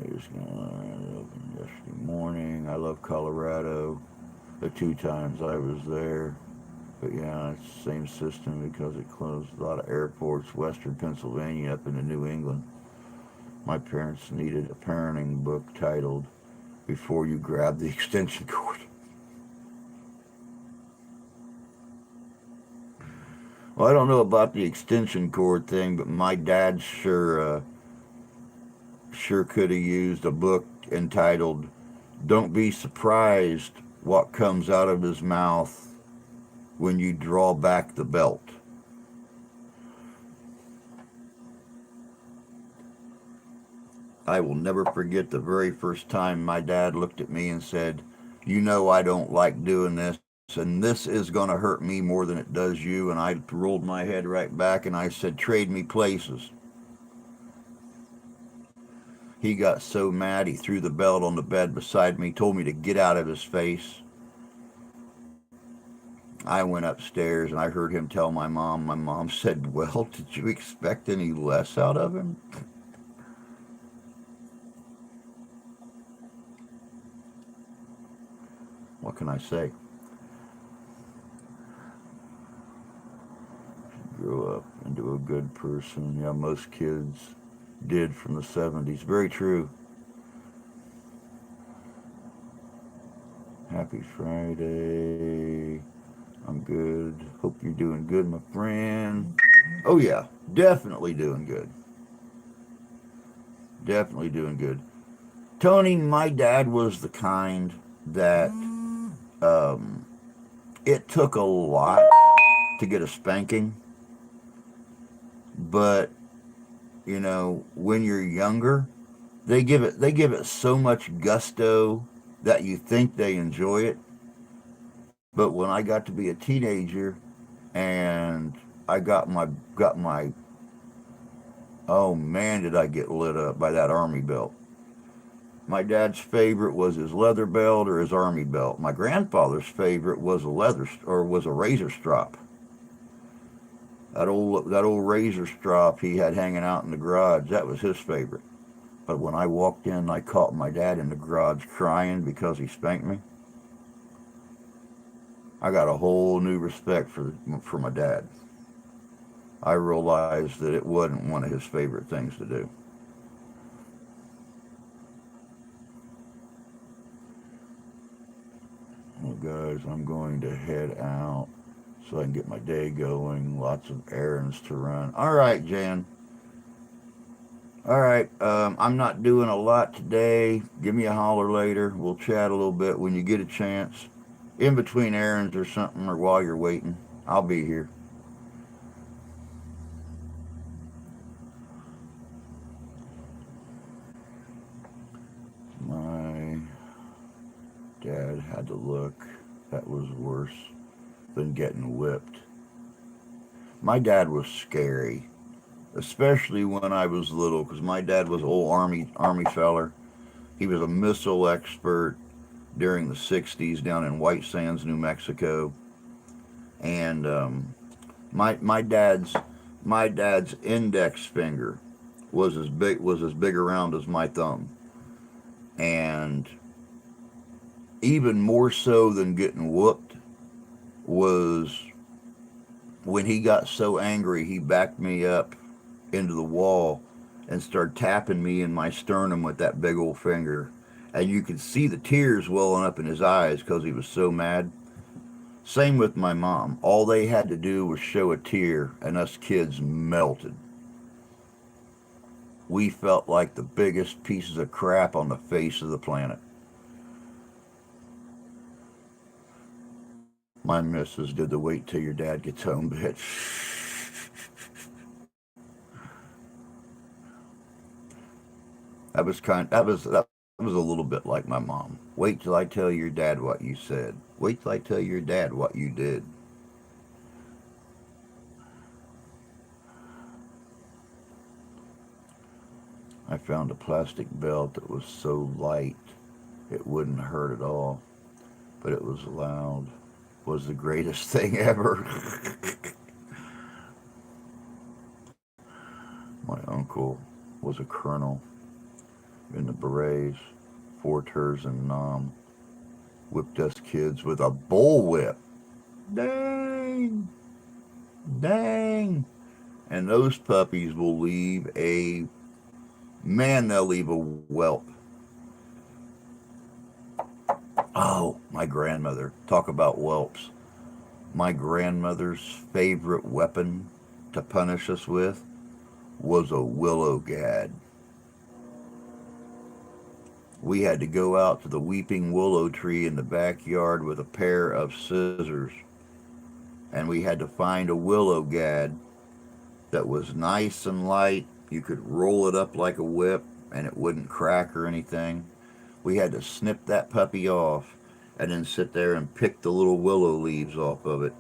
Just open yesterday morning. I love Colorado. The two times I was there. But yeah, it's the same system because it closed a lot of airports, western Pennsylvania up into New England. My parents needed a parenting book titled Before You Grab the Extension Cord. Well, I don't know about the extension cord thing, but my dad sure could have used a book entitled "Don't Be Surprised What Comes Out of His Mouth When You Draw Back the Belt." I will never forget the very first time my dad looked at me and said, "You know I don't like doing this, and this is going to hurt me more than it does you." And I rolled my head right back and I said, "Trade me places." He got so mad he threw the belt on the bed beside me, told me to get out of his face. I went upstairs and I heard him tell my mom. My mom said, "Well, did you expect any less out of him?" What can I say? Grew up into a good person. Yeah, most kids did from the 70s. Very true. Happy Friday. I'm good. Hope you're doing good, my friend. Oh, yeah. Definitely doing good. Definitely doing good. Tony, my dad was the kind that um, it took a lot to get a spanking, but when you're younger, they give it so much gusto that you think they enjoy it. But when I got to be a teenager and I got my oh man, did I get lit up by that army belt. My dad's favorite was his leather belt or his army belt. My grandfather's favorite was a razor strop. That old razor strop he had hanging out in the garage. That was his favorite. But when I walked in, I caught my dad in the garage crying because he spanked me. I got a whole new respect for my dad. I realized that it wasn't one of his favorite things to do. Well, guys, I'm going to head out so I can get my day going. Lots of errands to run. All right, Jan. All right. I'm not doing a lot today. Give me a holler later. We'll chat a little bit when you get a chance. In between errands or something, or while you're waiting. I'll be here. My dad had to look. That was worse than getting whipped. My dad was scary, especially when I was little, because my dad was an old army feller. He was a missile expert during the '60s down in White Sands, New Mexico, and my my dad's my dad's index finger was as big around as my thumb, and even more so than getting whooped was when he got so angry he backed me up into the wall and started tapping me in my sternum with that big old finger. And you could see the tears welling up in his eyes because he was so mad. Same with my mom. All they had to do was show a tear, and us kids melted. We felt like the biggest pieces of crap on the face of the planet. My missus did the wait till your dad gets home bit. That was a little bit like my mom. Wait till I tell your dad what you said. Wait till I tell your dad what you did. I found a plastic belt that was so light it wouldn't hurt at all, but it was loud. Was the greatest thing ever. My uncle was a colonel in the Berets, Fort Hers and Nam. Whipped us kids with a bullwhip. Dang! Dang! And those puppies will leave a they'll leave a whelp. Oh, my grandmother. Talk about whelps. My grandmother's favorite weapon to punish us with was a willow gad. We had to go out to the weeping willow tree in the backyard with a pair of scissors, and we had to find a willow gad that was nice and light. You could roll it up like a whip and it wouldn't crack or anything. We had to snip that puppy off and then sit there and pick the little willow leaves off of it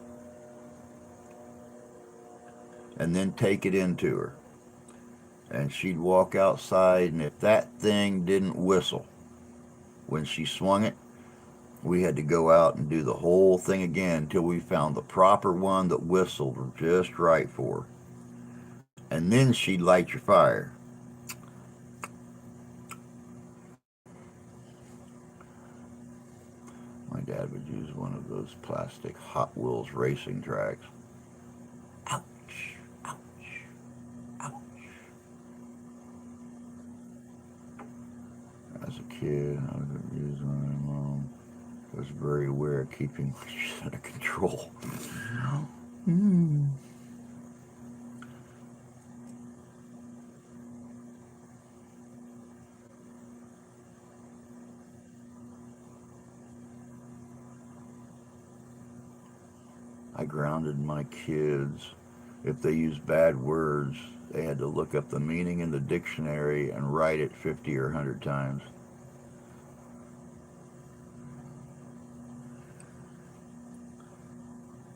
and then take it into her. And she'd walk outside, and if that thing didn't whistle when she swung it, we had to go out and do the whole thing again until we found the proper one that whistled just right for her. And then she'd light your fire. My dad would use one of those plastic Hot Wheels racing tracks. Ouch, ouch, ouch. As a kid, I was using my mom. Was very aware of keeping under control. Mm. I grounded my kids. If they used bad words, they had to look up the meaning in the dictionary and write it 50 or 100 times.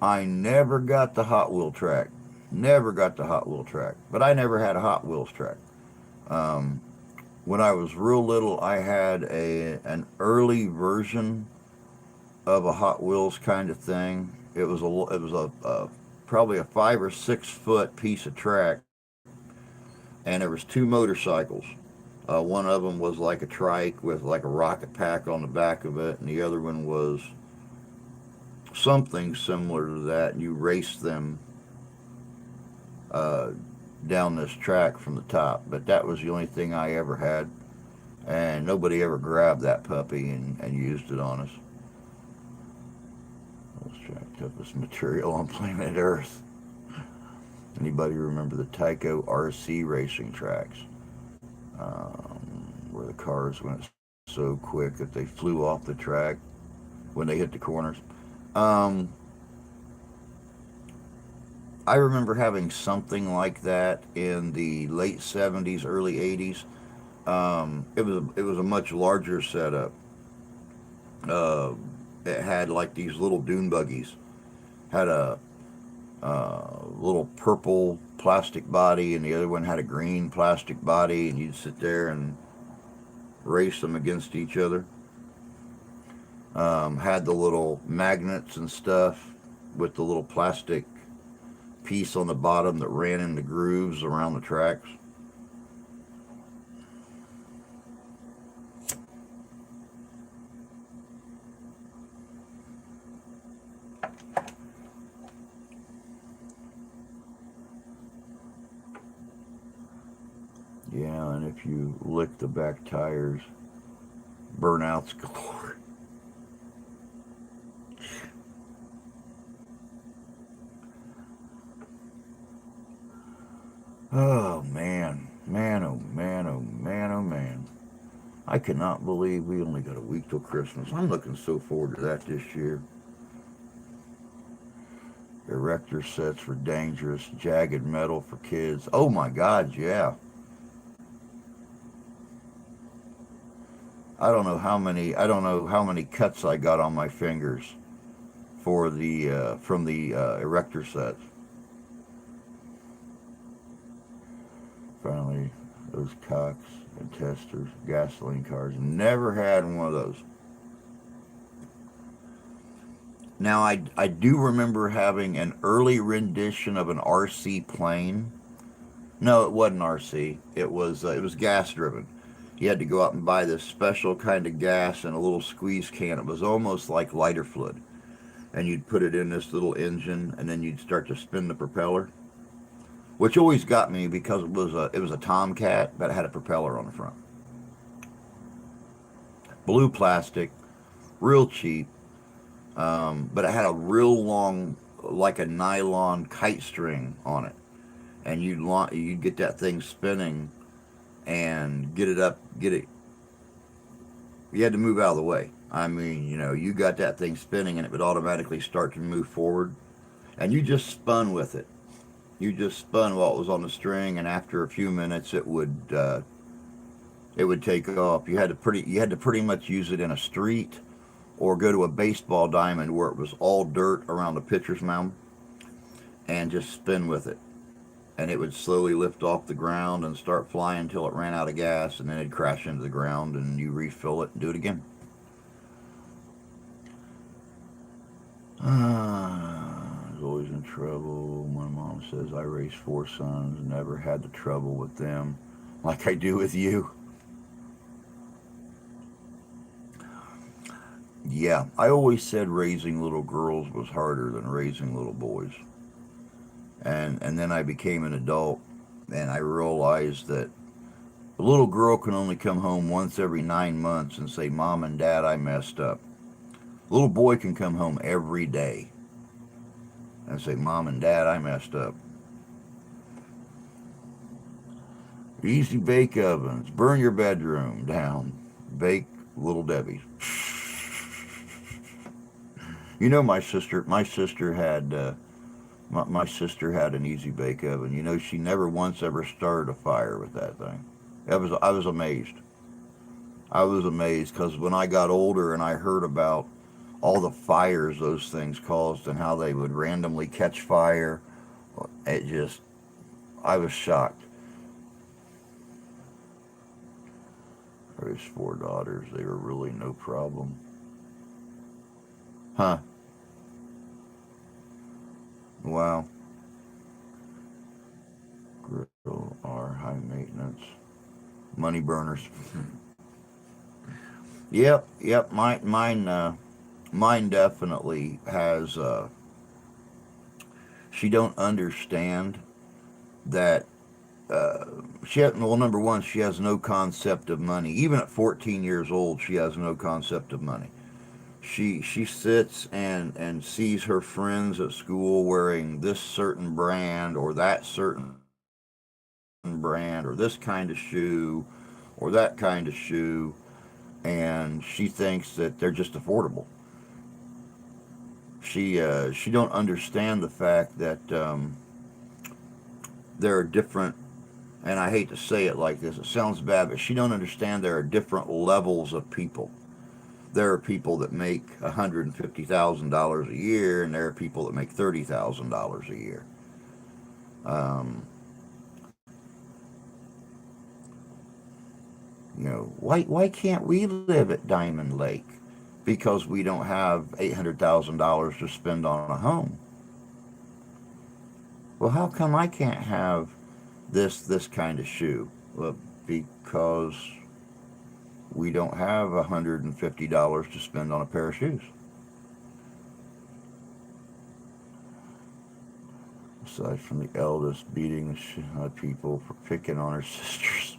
I never got the Hot Wheel track. Never got the Hot Wheel track. But I never had a Hot Wheels track. Um, when I was real little, I had an early version of a Hot Wheels kind of thing. It was a probably a 5 or 6 foot piece of track, and there was two motorcycles. One of them was like a trike with like a rocket pack on the back of it, and the other one was something similar to that. And you raced them uh, down this track from the top. But that was the only thing I ever had, and nobody ever grabbed that puppy and used it on us. Let's try toughest material on planet Earth. Anybody remember the Tyco RC racing tracks? Where the cars went so quick that they flew off the track when they hit the corners. Um, I remember having something like that in the late 70s, early 80s. It was a much larger setup. Uh, it had like these little dune buggies. Had a little purple plastic body, and the other one had a green plastic body, and you'd sit there and race them against each other. Had the little magnets and stuff with the little plastic piece on the bottom that ran in the grooves around the tracks. Yeah, and if you lick the back tires, burnouts galore. Oh man, man, oh man, oh man, oh man. I cannot believe we only got a week till Christmas. I'm looking so forward to that this year. Erector sets for dangerous, jagged metal for kids. Oh my God, yeah. I don't know how many cuts I got on my fingers for the from the erector sets. Finally, those cocks and testers, gasoline cars. Never had one of those. Now I do remember having an early rendition of an RC plane. No, it wasn't RC. It was gas driven. You had to go out and buy this special kind of gas in a little squeeze can. It was almost like lighter fluid, and you'd put it in this little engine, and then you'd start to spin the propeller, which always got me because it was a Tomcat that had a propeller on the front. Blue plastic, real cheap, but it had a real long, like a nylon kite string on it, and you'd get that thing spinning and get it up, get it. You had to move out of the way. I mean, you got that thing spinning, and it would automatically start to move forward, and you just spun with it. You just spun while it was on the string, and after a few minutes, it would take off. You had to pretty much use it in a street or go to a baseball diamond where it was all dirt around the pitcher's mound and just spin with it. And it would slowly lift off the ground and start flying until it ran out of gas, and then it'd crash into the ground, and you refill it and do it again. I was always in trouble. My mom says I raised four sons, never had the trouble with them like I do with you. Yeah, I always said raising little girls was harder than raising little boys. And then I became an adult, and I realized that a little girl can only come home once every 9 months and say, "Mom and Dad, I messed up." A little boy can come home every day and say, "Mom and Dad, I messed up." Easy bake ovens, burn your bedroom down, bake Little Debbie's. You know, my sister had an easy bake oven. You know, she never once ever started a fire with that thing. I was amazed. I was amazed because when I got older and I heard about all the fires those things caused and how they would randomly catch fire, it just, I was shocked. Raised four daughters. They were really no problem. Huh. Wow. Grill are high maintenance. Money burners. Yep. Mine definitely has. She don't understand that. Well, number one, she has no concept of money. Even at 14 years old, she has no concept of money. She sits and sees her friends at school wearing this certain brand or that certain brand or this kind of shoe or that kind of shoe, and she thinks that they're just affordable. She don't understand the fact that there are different, and I hate to say it like this, it sounds bad, but she don't understand there are different levels of people. There are people that make $150,000 a year, and there are people that make $30,000 a year. Um, why can't we live at Diamond Lake? Because we don't have $800,000 to spend on a home. Well, how come I can't have this kind of shoe? Well, because we don't have $150 to spend on a pair of shoes. Aside from the eldest beating the shit out of people for picking on her sisters.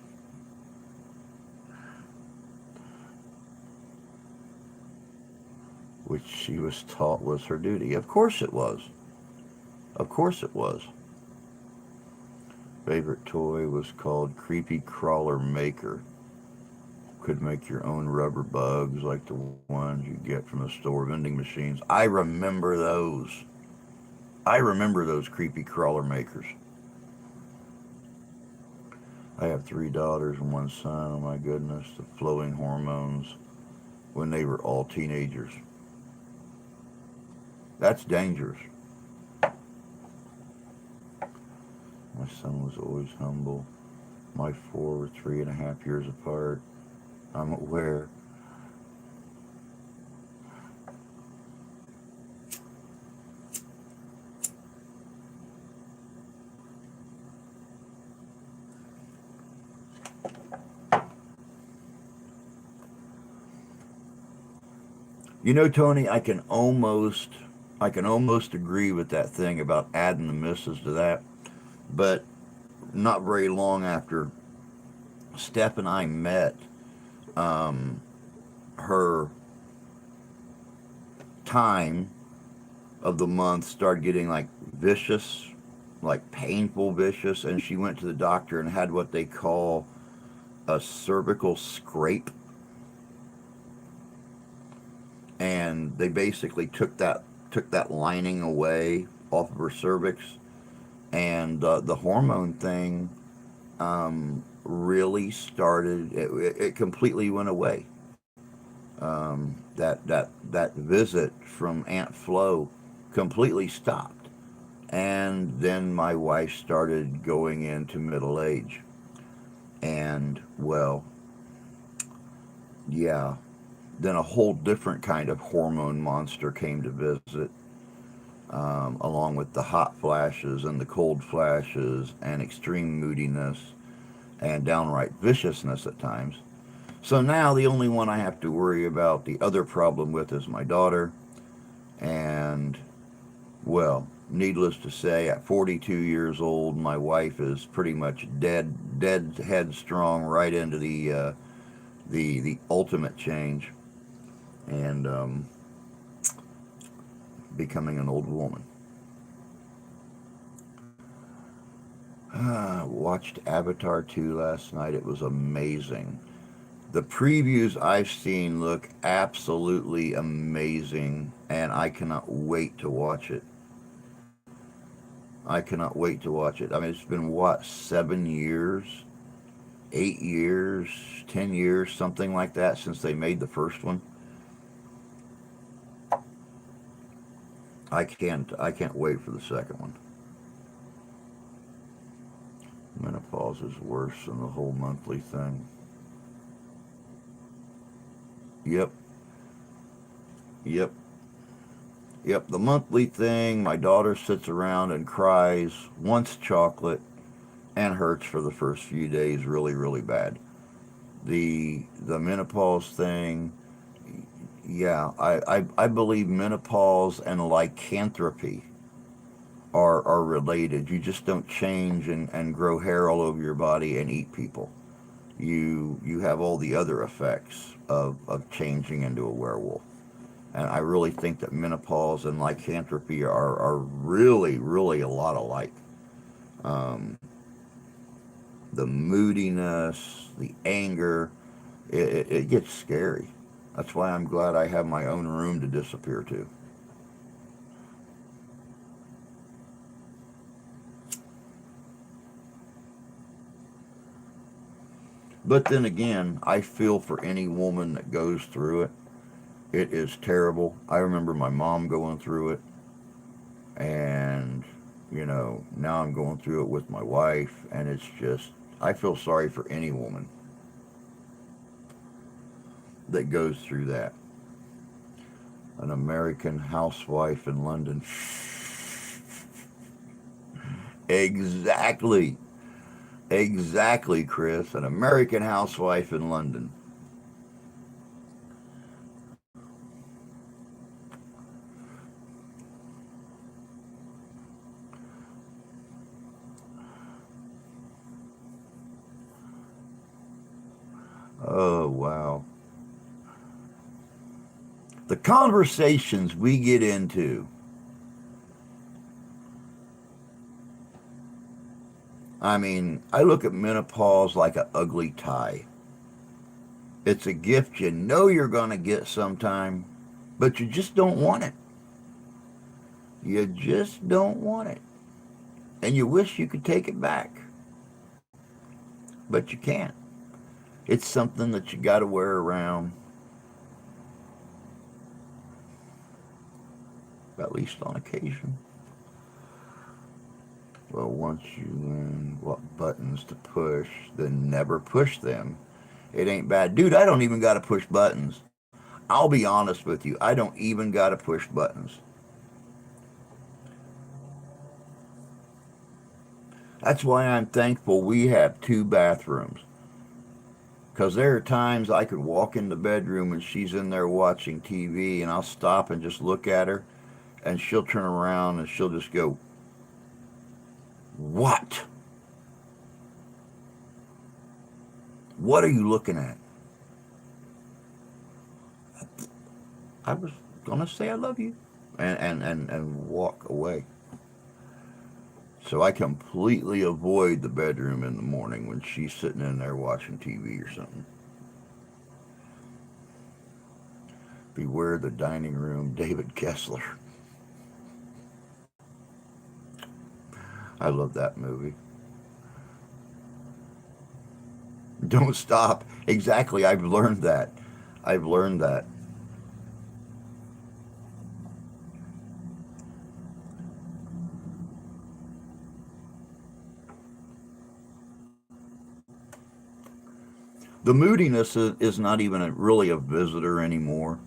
Which she was taught was her duty. Of course it was. Of course it was. Favorite toy was called Creepy Crawler Maker. Could make your own rubber bugs like the ones you get from the store vending machines. I remember those. I remember those creepy crawler makers. I have three daughters and one son. Oh my goodness, the flowing hormones when they were all teenagers. That's dangerous. My son was always humble. My four were 3.5 years apart. I'm aware. You know, Tony, I can almost agree with that thing about adding the misses to that. But not very long after Steph and I met, um, her time of the month started getting like vicious, like painful vicious, and she went to the doctor and had what they call a cervical scrape, and they basically took that lining away off of her cervix, and the hormone thing really started. It completely went away. That visit from Aunt Flo completely stopped, and then my wife started going into middle age, and well, yeah, then a whole different kind of hormone monster came to visit, along with the hot flashes and the cold flashes and extreme moodiness and downright viciousness at times. So now the only one I have to worry about the other problem with is my daughter. And, well, needless to say, at 42 years old, my wife is pretty much dead headstrong right into the ultimate change, and becoming an old woman. Watched Avatar 2 last night. It was amazing. The previews I've seen look absolutely amazing, and I cannot wait to watch it. I cannot wait to watch it. I mean, it's been what, 7 years, 8 years, 10 years, something like that since they made the first one. I can't wait for the second one. Menopause is worse than the whole monthly thing. Yep, yep, yep. The monthly thing, my daughter sits around and cries, wants chocolate, and hurts for the first few days really, really bad. The menopause thing, yeah, I believe menopause and lycanthropy are related. You just don't change and grow hair all over your body and eat people. You have all the other effects of changing into a werewolf. And I really think that menopause and lycanthropy are really, really a lot alike. Um, the moodiness, the anger, it gets scary. That's why I'm glad I have my own room to disappear to. But then again, I feel for any woman that goes through it. It is terrible. I remember my mom going through it, and now I'm going through it with my wife, and it's just, I feel sorry for any woman that goes through that. An American housewife in London. Exactly. Exactly, Chris. An American housewife in London. Oh, wow. The conversations we get into. I mean, I look at menopause like an ugly tie. It's a gift you know you're going to get sometime, but you just don't want it. You just don't want it. And you wish you could take it back, but you can't. It's something that you got to wear around, at least on occasion. Well, once you learn what buttons to push, then never push them. It ain't bad. Dude, I don't even got to push buttons. I'll be honest with you. I don't even got to push buttons. That's why I'm thankful we have two bathrooms. Because there are times I could walk in the bedroom and she's in there watching TV, and I'll stop and just look at her, and she'll turn around and she'll just go, "What? What are you looking at?" I was going to say I love you, and walk away. So I completely avoid the bedroom in the morning when she's sitting in there watching TV or something. Beware the dining room, David Kessler. I love that movie. Don't stop. Exactly. I've learned that. I've learned that. The moodiness is not even really a visitor anymore.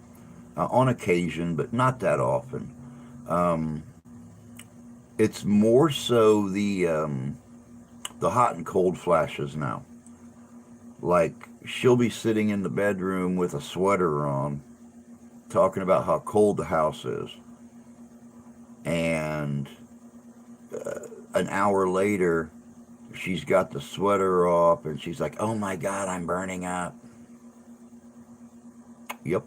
On occasion, but not that often. Um, it's more so the hot and cold flashes now. Like she'll be sitting in the bedroom with a sweater on, talking about how cold the house is, and an hour later, she's got the sweater off, and she's like, "Oh my God, I'm burning up." Yep,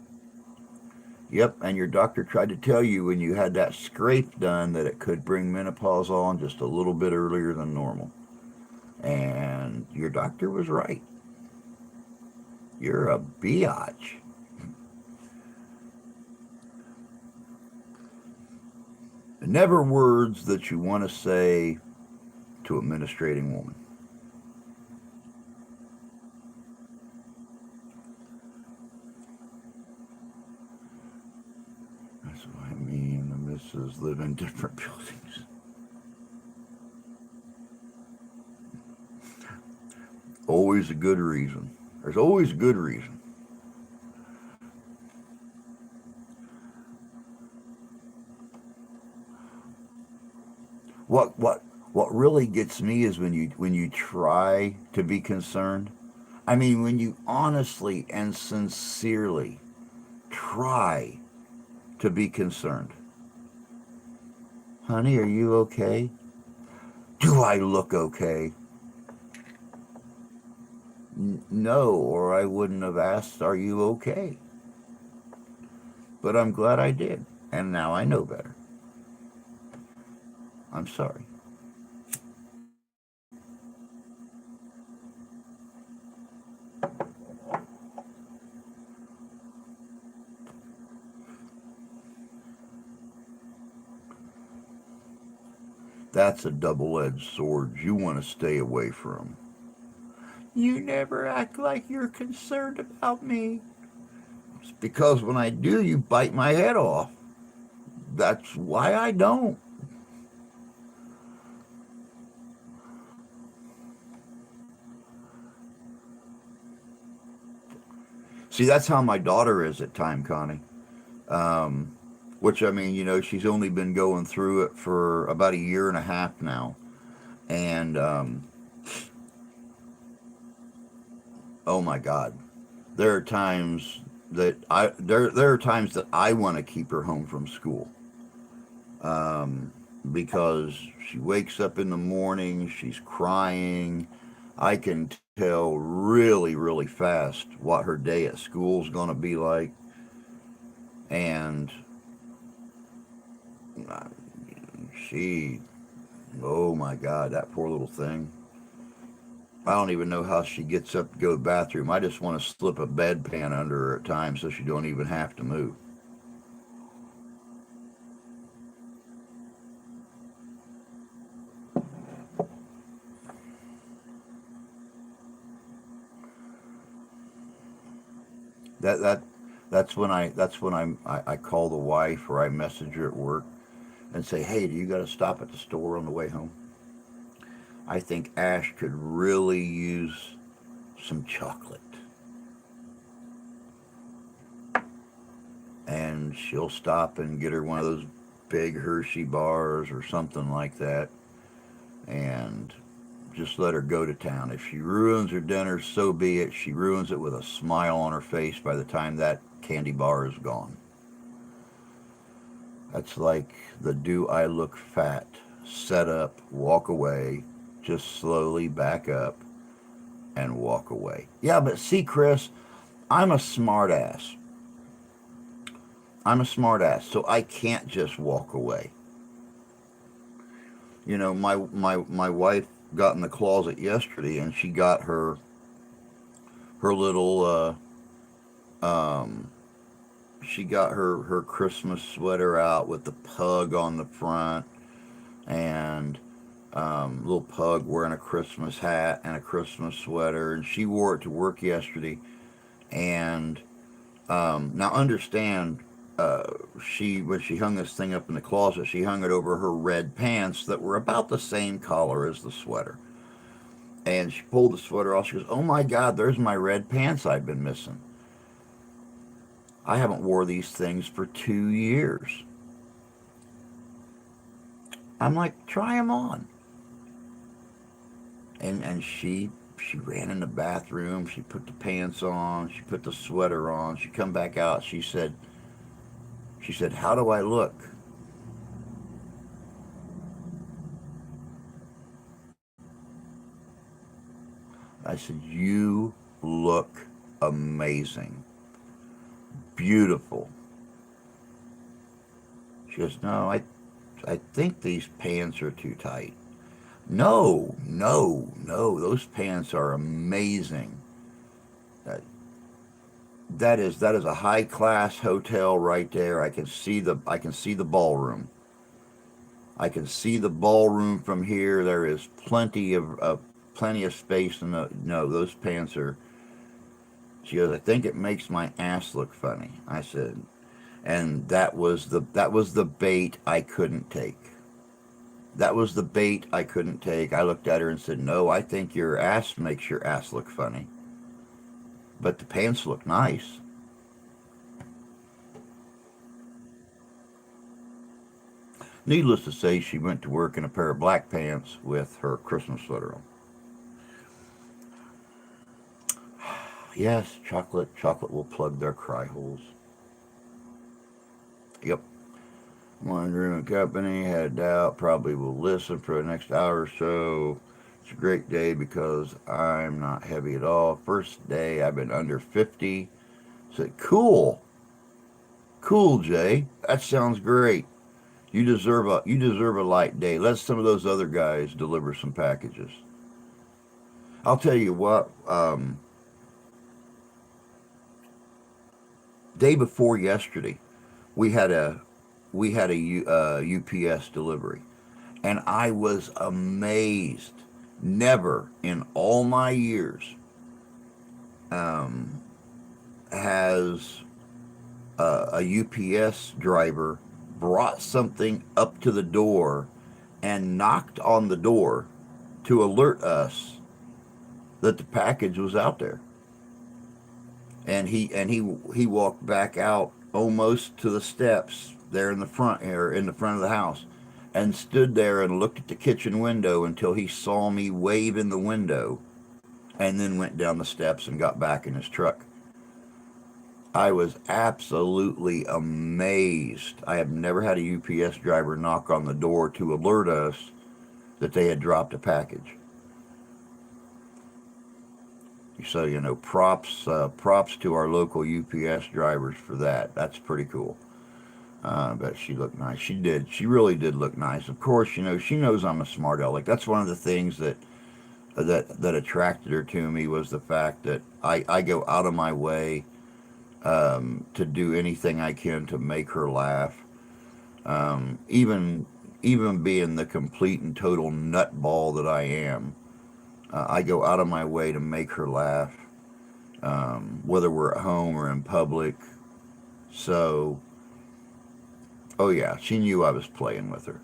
yep. And your doctor tried to tell you when you had that scrape done that it could bring menopause on just a little bit earlier than normal. And your doctor was right. You're a biatch. Never words that you want to say to a ministrating woman. That's what I mean. The missus live in different buildings. Always a good reason. There's always a good reason. What what what really gets me is when you try to be concerned. I mean, when you honestly and sincerely try to be concerned. Honey, are you okay? Do I look okay? No, or I wouldn't have asked, are you okay? But I'm glad I did. And now I know better. I'm sorry. That's a double edged sword you want to stay away from. You never act like you're concerned about me. It's because when I do, you bite my head off. That's why I don't. See, that's how my daughter is at time, Connie. Um, which I mean, she's only been going through it for about a year and a half now, and oh my God, there are times there are times that I want to keep her home from school, um, because she wakes up in the morning, she's crying. I can tell really fast what her day at school is going to be like, and uh, she, oh my God, that poor little thing. I don't even know how she gets up to go to the bathroom. I just want to slip a bedpan under her at times so she don't even have to move. That that that's when I call the wife or I message her at work and say, "Hey, do you got to stop at the store on the way home? I think Ash could really use some chocolate." And she'll stop and get her one of those big Hershey bars or something like that, and just let her go to town. If she ruins her dinner, so be it. She ruins it with a smile on her face by the time that candy bar is gone. That's like the "do I look fat?" Set up, walk away, just slowly back up and walk away. Yeah, but see, Chris, I'm a smart ass. I'm a smart ass, so I can't just walk away. My wife got in the closet yesterday and she got her little um she got her Christmas sweater out with the pug on the front, and Little pug wearing a Christmas hat and a Christmas sweater, and she wore it to work yesterday. And now understand, she when she hung this thing up in the closet, she hung it over her red pants that were about the same color as the sweater. And she pulled the sweater off. She goes, "Oh my God, there's my red pants I've been missing. I haven't wore these things for 2 years." I'm like, "Try them on." And she ran in the bathroom. She put the pants on. She put the sweater on. She come back out. She said, "How do I look?" I said, "You look amazing, beautiful." She goes, "No, I think these pants are too tight." No, no, no. Those pants are amazing. That, that is a high class hotel right there. I can see the ballroom. I can see the ballroom from here. There is plenty of space. And no, those pants are. She goes, "I think it makes my ass look funny." I said, and that was the bait I couldn't take. That was the bait I couldn't take. I looked at her and said, "No, I think your ass makes your ass look funny, but the pants look nice." Needless to say, she went to work in a pair of black pants with her Christmas sweater on. Yes, chocolate will plug their cry holes. Yep. Wandering company, head out, probably will listen for the next hour or so. It's a great day because I'm not heavy at all. First day I've been under 50. Said, "Cool, cool, Jay. That sounds great. You deserve a light day. Let some of those other guys deliver some packages." I'll tell you what. Day before yesterday, we had a UPS delivery, and I was amazed. Never in all my years um, has a UPS driver brought something up to the door and knocked on the door to alert us that the package was out there. And he walked back out almost to the steps there in the front here in the front of the house, and stood there and looked at the kitchen window until he saw me wave in the window, and then went down the steps and got back in his truck. I was absolutely amazed. I have never had a UPS driver knock on the door to alert us that they had dropped a package. So props to our local UPS drivers for that. That's pretty cool. But she looked nice. She did. She really did look nice. Of course, she knows I'm a smart aleck. That's one of the things that attracted her to me, was the fact that I go out of my way to do anything I can to make her laugh. Even being the complete and total nutball that I am, I go out of my way to make her laugh, whether we're at home or in public. So, oh yeah, she knew I was playing with her.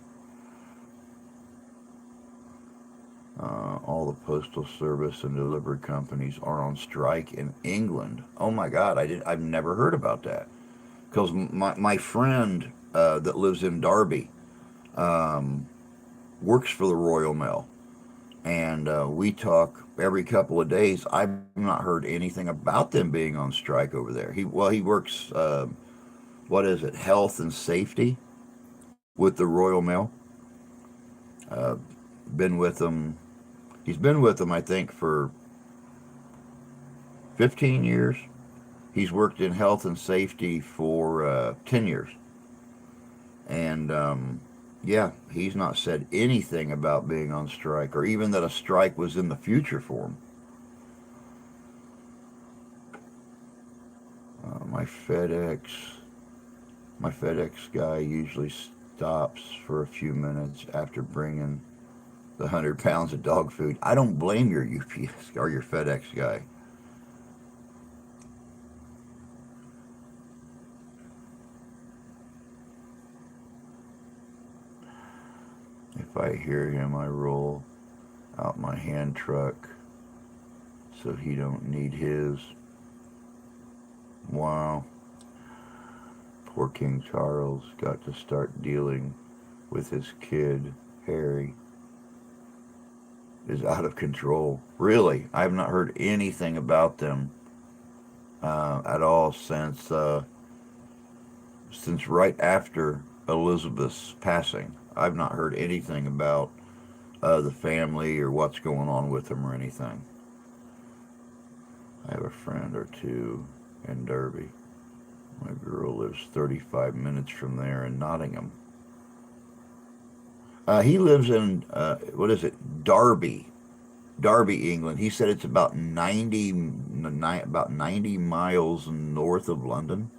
All the postal service and delivery companies are on strike in England. Oh my God, I've never heard about that. Because my friend that lives in Derby works for the Royal Mail, and we talk every couple of days. I've not heard anything about them being on strike over there. He works, what is it, health and safety with the Royal Mail. Uh, been with them. He's been with them, I think, for 15 years. He's worked in health and safety for 10 years. And yeah, he's not said anything about being on strike, or even that a strike was in the future for him. Uh, my FedEx, my FedEx guy usually stops for a few minutes after bringing The 100 pounds of dog food. I don't blame your UPS or your FedEx guy. If I hear him, I roll out my hand truck so he don't need his. Wow. Poor King Charles got to start dealing with his kid, Harry. Is out of control. Really, I have not heard anything about them at all since right after Elizabeth's passing. I've not heard anything about the family or what's going on with them or anything. I have a friend or two in Derby. My girl lives 35 minutes from there in Nottingham. He lives in what is it, Derby, England. He said it's about 90 miles north of London,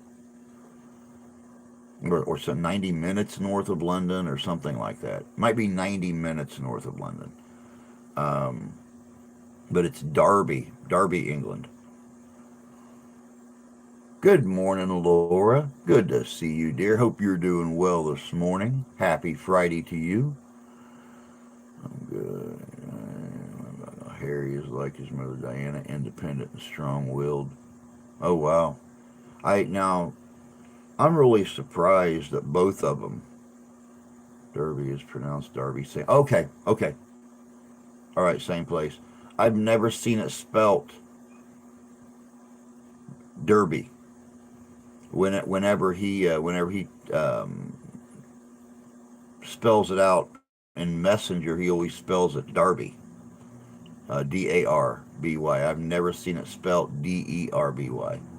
or so 90 minutes north of London, or something like that. Might be 90 minutes north of London, but it's Derby, England. Good morning, Laura. Good to see you, dear. Hope you're doing well this morning. Happy Friday to you. I'm good. Harry is like his mother Diana, independent and strong-willed. Oh wow! I'm really surprised that both of them. Derby is pronounced Darby. Same. Okay, okay, all right, same place. I've never seen it spelt Derby. Whenever he spells it out in Messenger, he always spells it Darby. Darby. I've never seen it spelled Derby.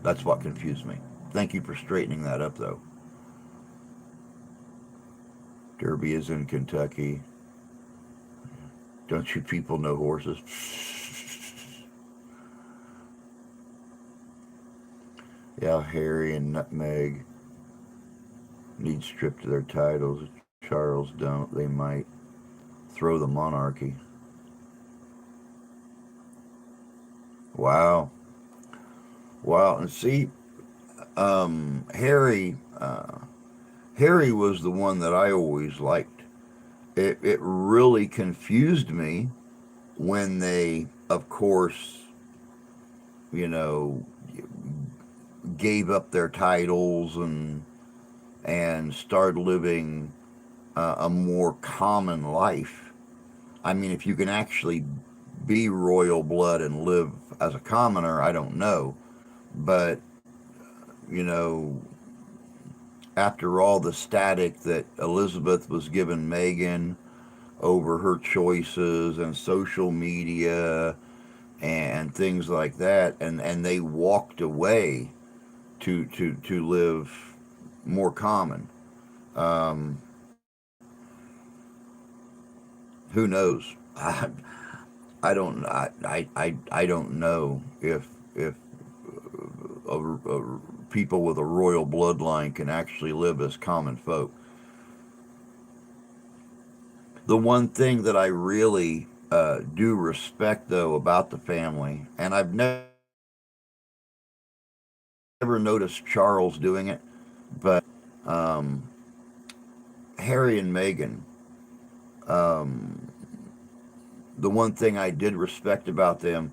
That's what confused me. Thank you for straightening that up, though. Derby is in Kentucky. Don't you people know horses? Yeah, Harry and Nutmeg need stripped of their titles. Charles don't. They might throw the monarchy. Wow. Wow. And see, Harry, Harry was the one that I always liked. It really confused me when they, of course, you know, gave up their titles and started living a more common life. I mean, if you can actually be royal blood and live as a commoner, I don't know. But, you know, after all the static that Elizabeth was giving Meghan over her choices and social media and things like that, and they walked away to live more common. Um, who knows? I don't know if people with a royal bloodline can actually live as common folk. The one thing that I really do respect, though, about the family, and I've never noticed Charles doing it, but Harry and Meghan, um, the one thing I did respect about them,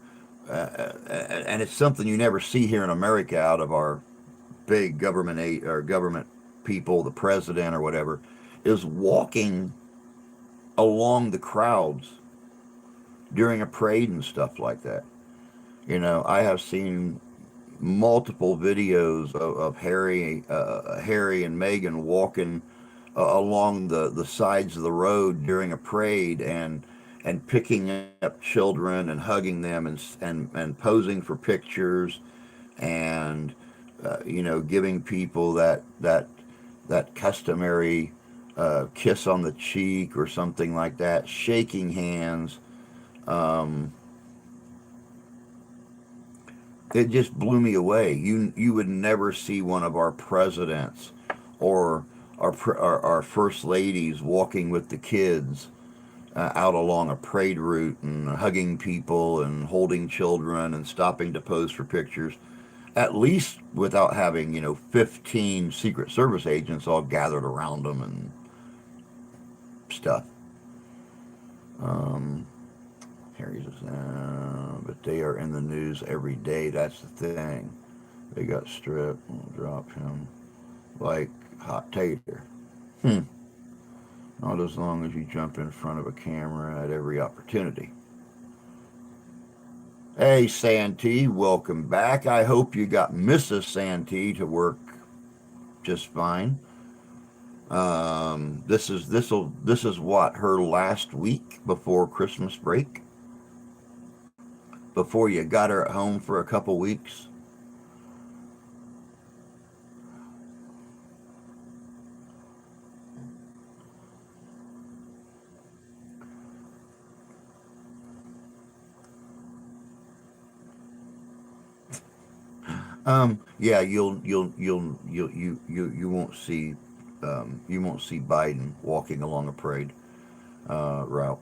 and it's something you never see here in America out of our big government aid or government people, the president or whatever, is walking along the crowds during a parade and stuff like that. You know, I have seen multiple videos of Harry and Meghan walking along the sides of the road during a parade and picking up children and hugging them and posing for pictures and giving people that customary kiss on the cheek or something like that, shaking hands. Um, it just blew me away. You would never see one of our presidents or our first ladies walking with the kids, out along a parade route and hugging people and holding children and stopping to pose for pictures, at least without having, 15 Secret Service agents all gathered around them and stuff. Um, Harry's, but they are in the news every day. That's the thing. They got stripped. We'll drop him like hot tater. Hmm. Not as long as you jump in front of a camera at every opportunity. Hey, Santee, welcome back. I hope you got Mrs. Santee to work just fine. This is what her last week before Christmas break, before you got her at home for a couple weeks. Yeah, you won't see, you won't see Biden walking along a parade route.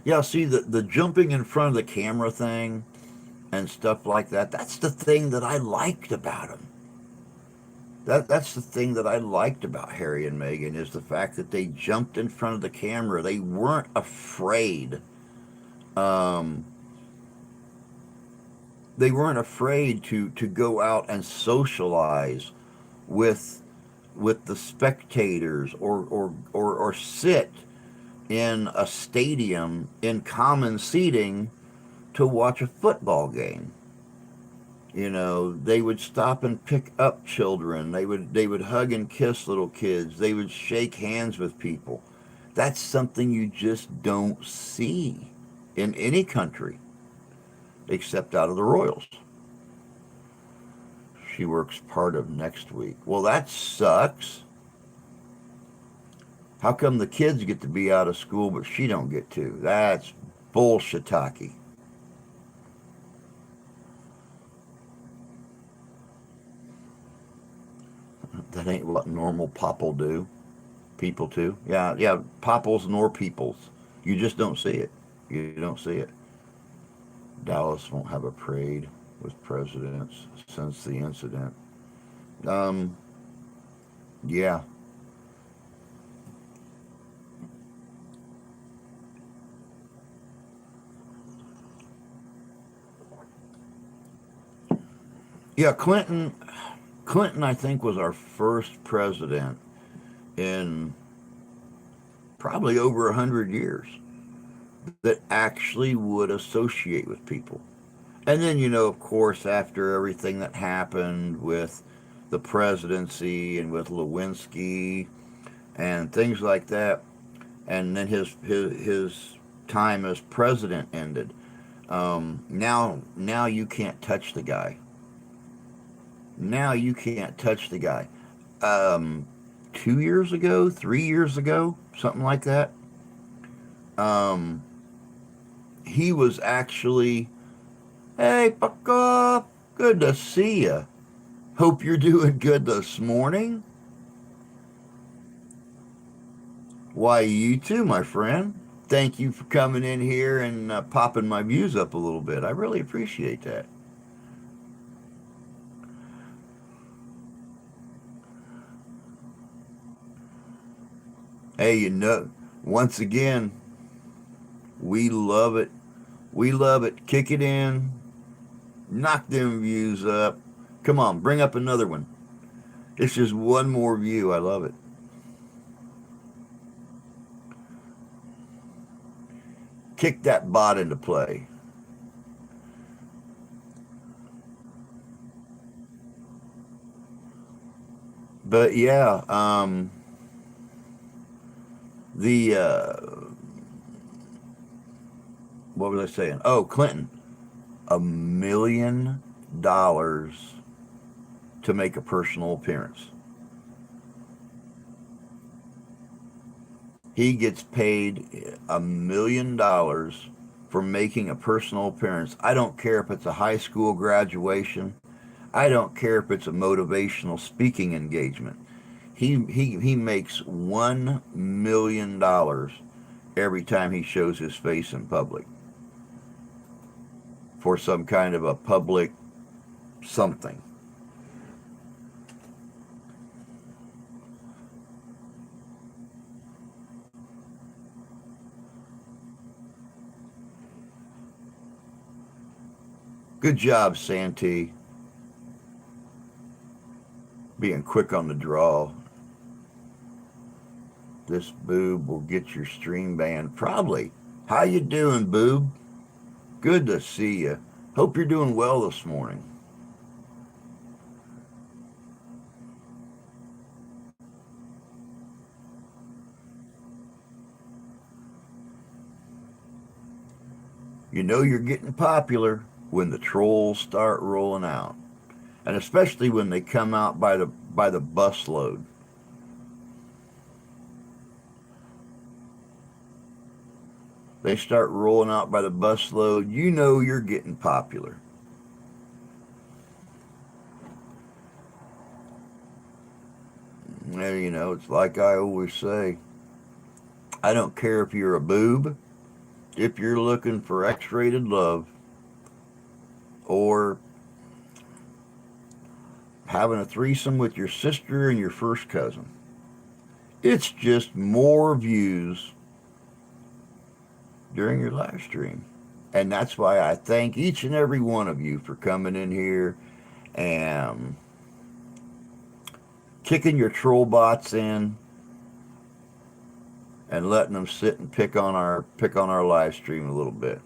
Yeah, see the jumping in front of the camera thing and stuff like that. That's the thing that I liked about him. That's the thing that I liked about Harry and Meghan is the fact that they jumped in front of the camera. They weren't afraid. Um, they weren't afraid to go out and socialize with the spectators or sit in a stadium in common seating to watch a football game. They would stop and pick up children. They would hug and kiss little kids. They would shake hands with people. That's something you just don't see in any country except out of the royals. She works part of next week. Well, that sucks. How come the kids get to be out of school but she don't get to? That's bullshitaki. That ain't what normal pop'll do. People too. Yeah, yeah. Popples nor peoples. You just don't see it. You don't see it. Dallas won't have a parade with presidents since the incident. Um, yeah, yeah. Clinton, I think, was our first president in probably over 100 years that actually would associate with people. And then, of course, after everything that happened with the presidency and with Lewinsky and things like that, and then his time as president ended. Now you can't touch the guy. Now you can't touch the guy. Um, 2 years ago, 3 years ago, something like that. Um, he was actually, hey, Bucko, good to see you. Hope you're doing good this morning. Why, you too, my friend. Thank you for coming in here and popping my views up a little bit. I really appreciate that. Hey, once again, we love it. We love it. Kick it in. Knock them views up. Come on, bring up another one. It's just one more view. I love it. Kick that bot into play. But yeah, The what was I saying? Oh, Clinton, $1 million to make a personal appearance. He gets paid $1 million for making a personal appearance. I don't care if it's a high school graduation. I don't care if it's a motivational speaking engagement. He makes $1 million every time he shows his face in public for some kind of a public something. Good job, Santee, being quick on the draw. This boob will get your stream banned. Probably. How you doing, boob? Good to see you. Hope you're doing well this morning. You know you're getting popular when the trolls start rolling out, and especially when they come out by the busload. They start rolling out by the busload. You know you're getting popular. Well, it's like I always say. I don't care if you're a boob, if you're looking for X-rated love, or having a threesome with your sister and your first cousin. It's just more views during your live stream. And that's why I thank each and every one of you for coming in here and kicking your troll bots in and letting them sit and pick on our live stream a little bit.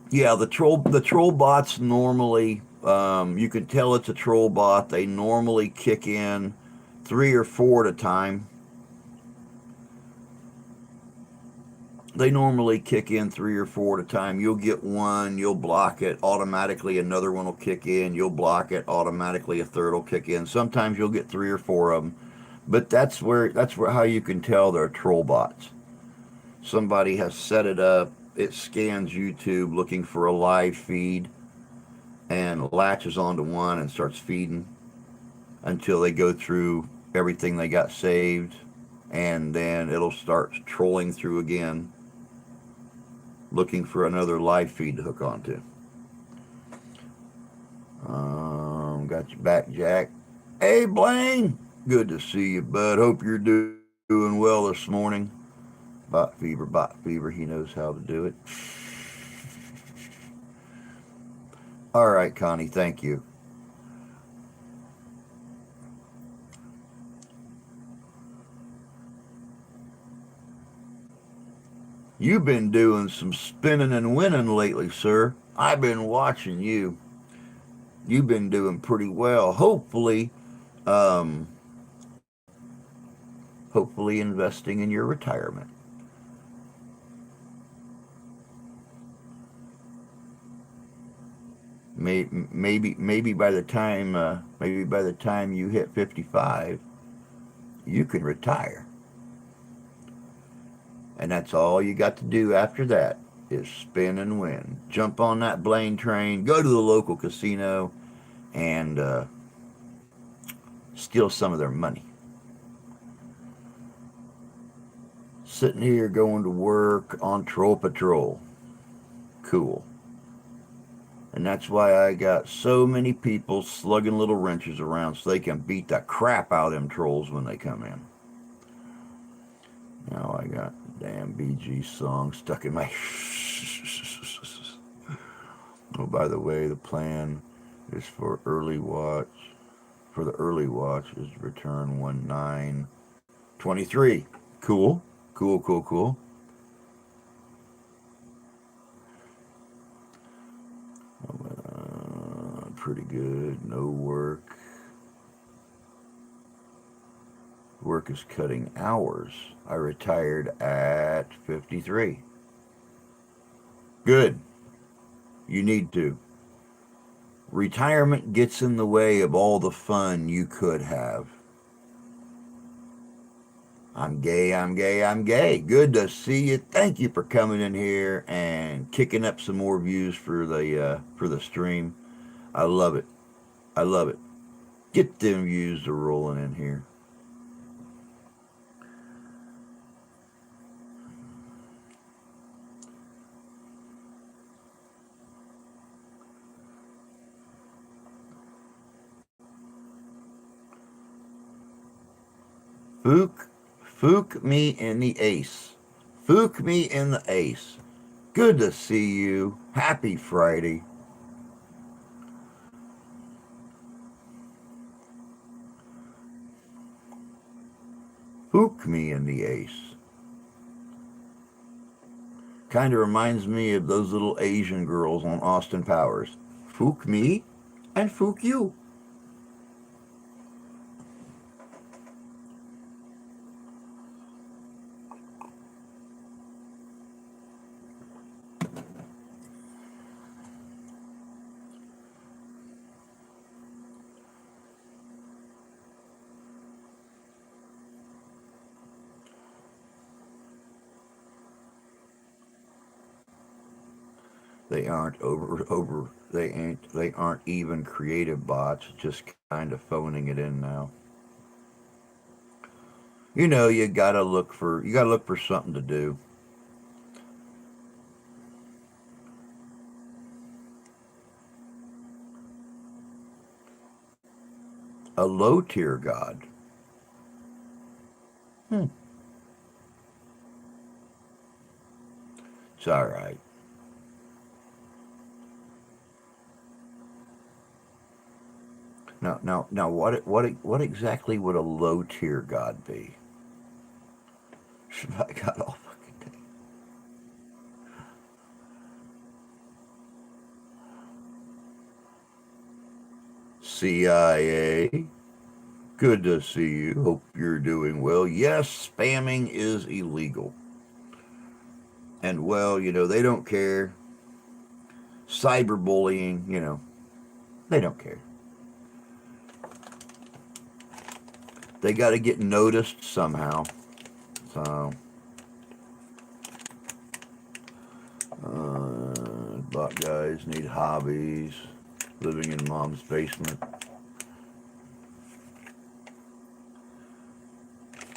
Yeah, the troll bots normally, you can tell it's a troll bot. They normally kick in three or four at a time. They normally kick in three or four at a time. You'll get one, you'll block it, automatically another one will kick in, you'll block it, automatically a third will kick in. Sometimes you'll get three or four of them, but that's where how you can tell they're troll bots. Somebody has set it up. It scans YouTube looking for a live feed and latches onto one and starts feeding until they go through everything they got saved, and then it'll start trolling through again looking for another live feed to hook onto. Got you back, Jack. Hey, Blaine. Good to see you, bud. Hope you're doing well this morning. Bot fever, bot fever. He knows how to do it. All right, Connie. Thank you. You've been doing some spinning and winning lately, sir. I've been watching you. You've been doing pretty well. Um, hopefully investing in your retirement. Maybe by the time you hit 55, you can retire, and that's all you got to do after that is spin and win. Jump on that Blaine train, go to the local casino, and steal some of their money. Sitting here going to work on Troll Patrol. Cool. And that's why I got so many people slugging little wrenches around so they can beat the crap out of them trolls when they come in. Now I got the damn BG song stuck in my... Oh, by the way, the plan is for early watch. For the early watch is return 1923. Cool. Cool, cool, cool. Pretty good. No work. work is cutting hours. I retired at 53. Good. You need to. Retirement gets in the way of all the fun you could have. I'm gay, I'm gay, I'm gay. Good to see you. Thank you for coming in here and kicking up some more views for the stream. I love it. I love it. Get them views to rolling in here. Fook, fook me in the ace. Fook me in the ace. Good to see you. Happy Friday. Fook me in the ace. Kind of reminds me of those little Asian girls on Austin Powers. Fook me and fook you. They aren't over they aren't even creative bots, just kind of phoning it in now. You know, you gotta look for something to do. A low tier god. Hmm. It's all right. Now, what exactly would a low tier god be? I got all fucking day. CIA, good to see you. Hope you're doing well. Yes, spamming is illegal, and well, you know they don't care. Cyberbullying, you know, they don't care. They got to get noticed somehow. So, bot guys need hobbies. Living in mom's basement.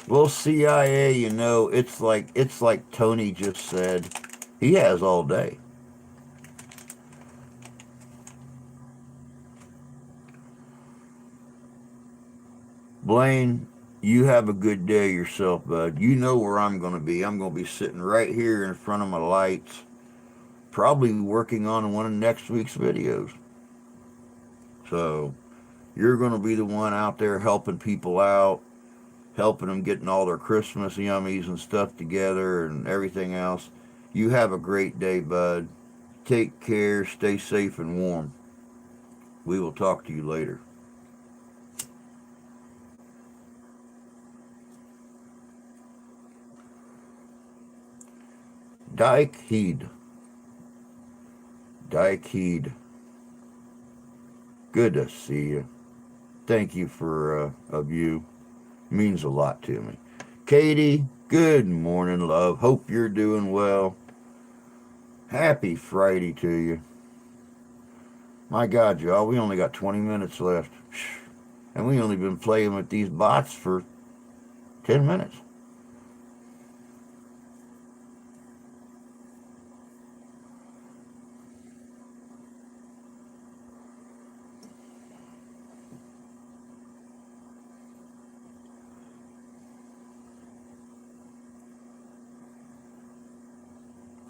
Well, CIA, you know, it's like Tony just said. He has all day. Blaine, you have a good day yourself, bud. You know where I'm going to be. I'm going to be sitting right here in front of my lights, probably working on one of next week's videos. So you're going to be the one out there helping people out, helping them getting all their Christmas yummies and stuff together and everything else. You have a great day, bud. Take care, stay safe and warm. We will talk to you later. Dyke Heed. Dyke Heed. Good to see you. Thank you for a view. Means a lot to me. Katie, good morning, love. Hope you're doing well. Happy Friday to you. My God, y'all, we only got 20 minutes left. And we only been playing with these bots for 10 minutes.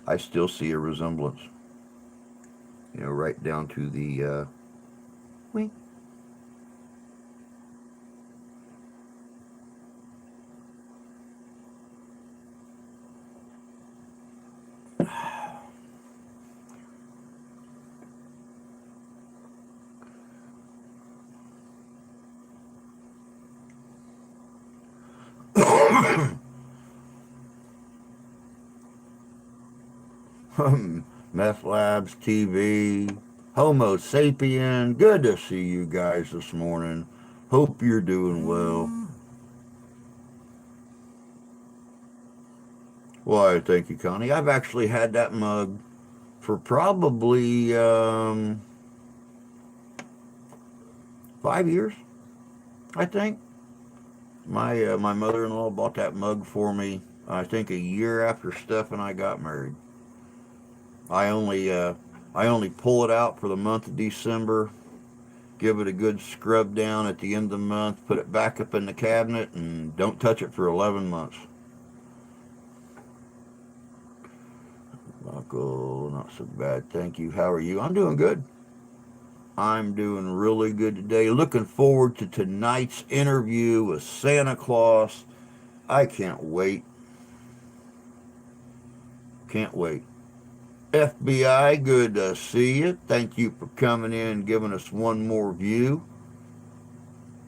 I still see a resemblance. You know, right down to the wink. Meth Labs TV, Homo Sapien. Good to see you guys this morning. Hope you're doing well. Why, thank you, Connie. I've actually had that mug for probably 5 years, I think. My mother-in-law bought that mug for me. I think a year after Steph and I got married. I only uh, I only pull it out for the month of December, give it a good scrub down at the end of the month, put it back up in the cabinet, and don't touch it for 11 months. Uncle, not so bad, thank you. How are you? I'm doing good. I'm doing really good today. Looking forward to tonight's interview with Santa Claus. I can't wait. Can't wait. FBI, good to see you. Thank you for coming in and giving us one more view.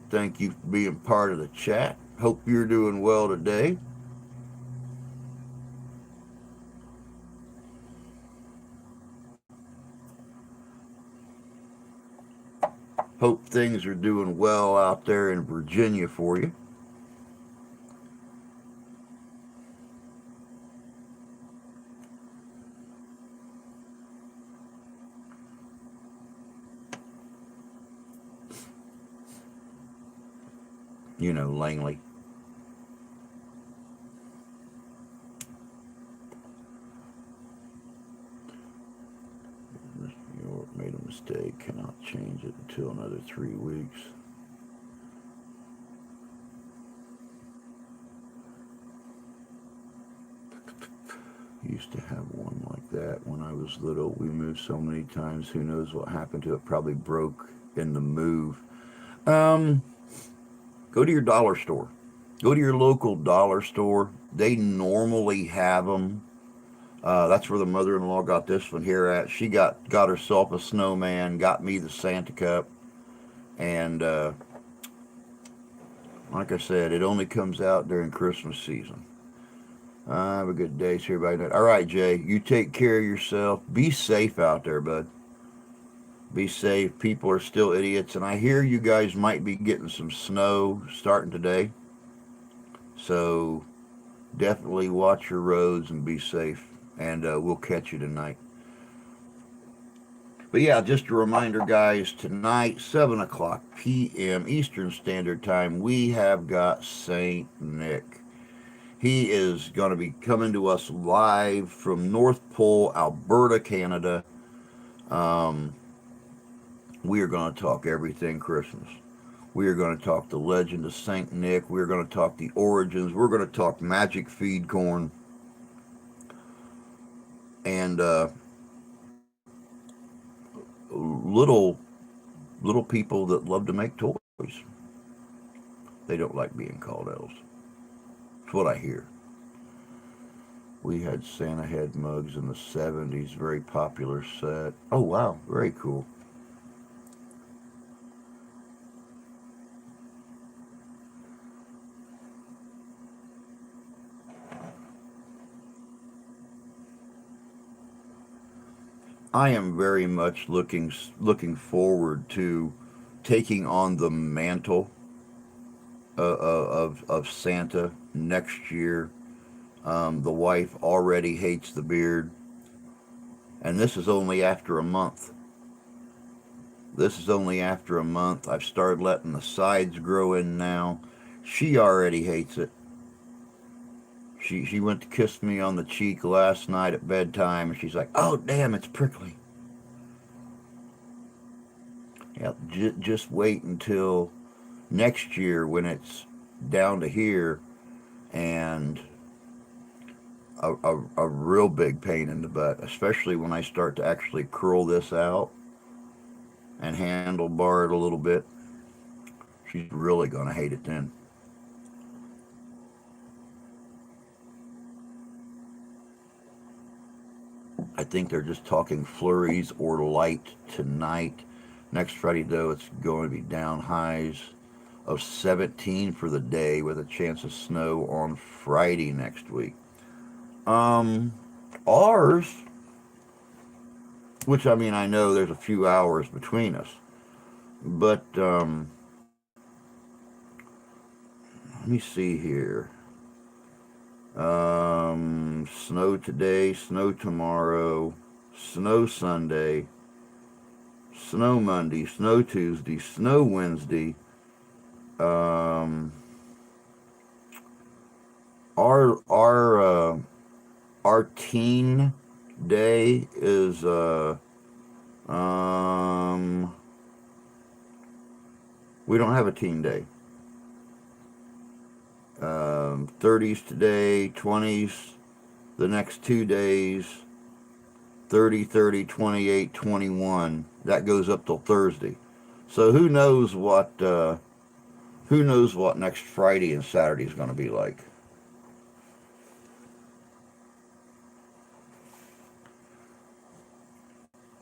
Thank you for being part of the chat. Hope you're doing well today. Hope things are doing well out there in Virginia for you. You know, Langley. New York made a mistake. Cannot change it until another 3 weeks. Used to have one like that when I was little. We moved so many times. Who knows what happened to it? Probably broke in the move. Um, Go to your dollar store. Go to your local dollar store. They normally have them. That's where the mother-in-law got this one here at. She got herself a snowman, got me the Santa cup, and like I said, it only comes out during Christmas season. Have a good day, so everybody. All right, Jay, you take care of yourself. Be safe out there, bud. Be safe. People are still idiots, and I hear you guys might be getting some snow starting today. So definitely watch your roads and be safe. And we'll catch you tonight. But yeah, just a reminder, guys, tonight, 7 o'clock p.m. Eastern Standard Time, we have got St. Nick. He is going to be coming to us live from North Pole, Alberta, Canada. Um, we are going to talk everything Christmas. We are going to talk the legend of St. Nick. We're going to talk the origins. We're going to talk magic feed corn. And little people that love to make toys. They don't like being called elves. That's what I hear. We had Santa head mugs in the 70s, very popular set. Oh, wow, very cool. I am very much looking forward to taking on the mantle of Santa next year. The wife already hates the beard, and this is only after a month. This is only after a month. I've started letting the sides grow in now. She already hates it. She went to kiss me on the cheek last night at bedtime, and she's like, "Oh, damn, it's prickly." Yep, just wait until next year when it's down to here and a real big pain in the butt, especially when I start to actually curl this out and handlebar it a little bit. She's really going to hate it then. I think they're just talking flurries or light tonight. Next Friday, though, it's going to be down highs of 17 for the day with a chance of snow on Friday next week. Um, ours which I mean, I know there's a few hours between us, but let me see here. Snow today, snow tomorrow, snow Sunday, snow Monday, snow Tuesday, snow Wednesday. Um, our our teen day is um we don't have a teen day. 30s today, 20s the next 2 days, 30, 30, 28, 21. That goes up till Thursday. So who knows what next Friday and Saturday is going to be like.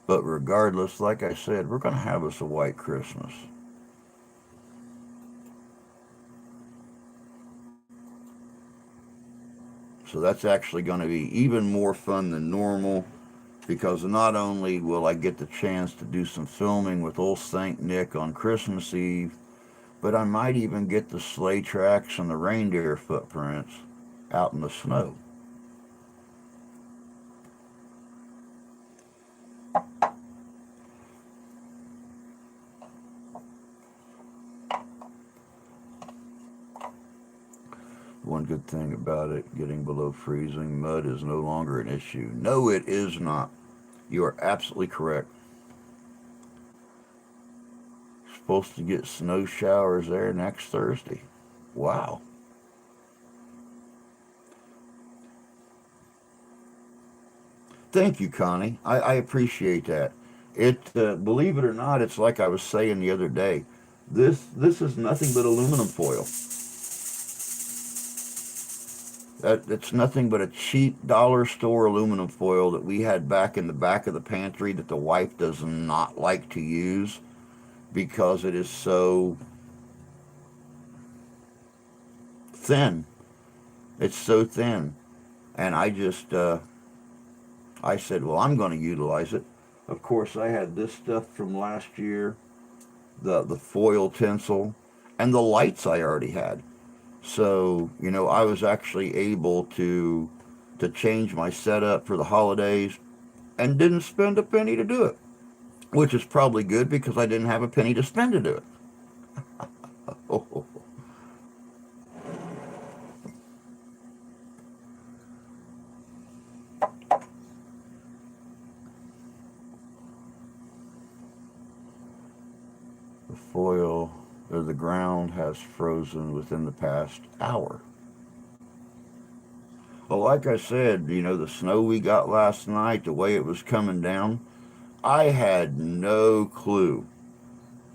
But regardless, like I said, we're going to have us a white Christmas. So that's actually going to be even more fun than normal because not only will I get the chance to do some filming with old Saint Nick on Christmas Eve, but I might even get the sleigh tracks and the reindeer footprints out in the snow. One good thing about it, getting below freezing, mud is no longer an issue. No, it is not. You are absolutely correct. Supposed to get snow showers there next Thursday. Wow. Thank you, Connie. I appreciate that. Believe it or not, it's like I was saying the other day. This is nothing but aluminum foil. It's nothing but a cheap dollar store aluminum foil that we had back in the back of the pantry that the wife does not like to use because it is so thin. It's so thin, and I said, well, I'm going to utilize it. Of course, I had this stuff from last year, the foil tinsel, and the lights I already had. So, I was actually able to change my setup for the holidays and didn't spend a penny to do it, which is probably good because I didn't have a penny to spend to do it. Oh, the foil or the ground has frozen within the past hour. Well, like I said, the snow we got last night, the way it was coming down, I had no clue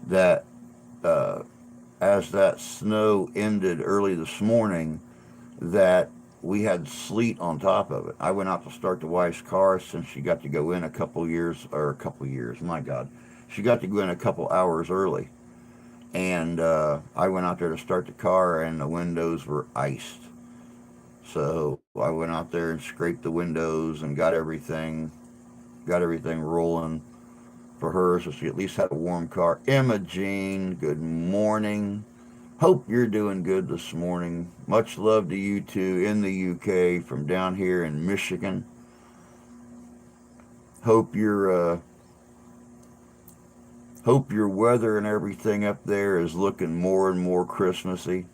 that uh, as that snow ended early this morning, that we had sleet on top of it. I went out to start the wife's car since she got to go in a couple years, my God. She got to go in a couple hours early. And I went out there to start the car, and the windows were iced. So I went out there and scraped the windows and got everything rolling for her, so she at least had a warm car. Emma Jean, good morning. Hope you're doing good this morning. Much love to you two in the UK from down here in Michigan. Hope your hope your weather and everything up there is looking more and more Christmassy.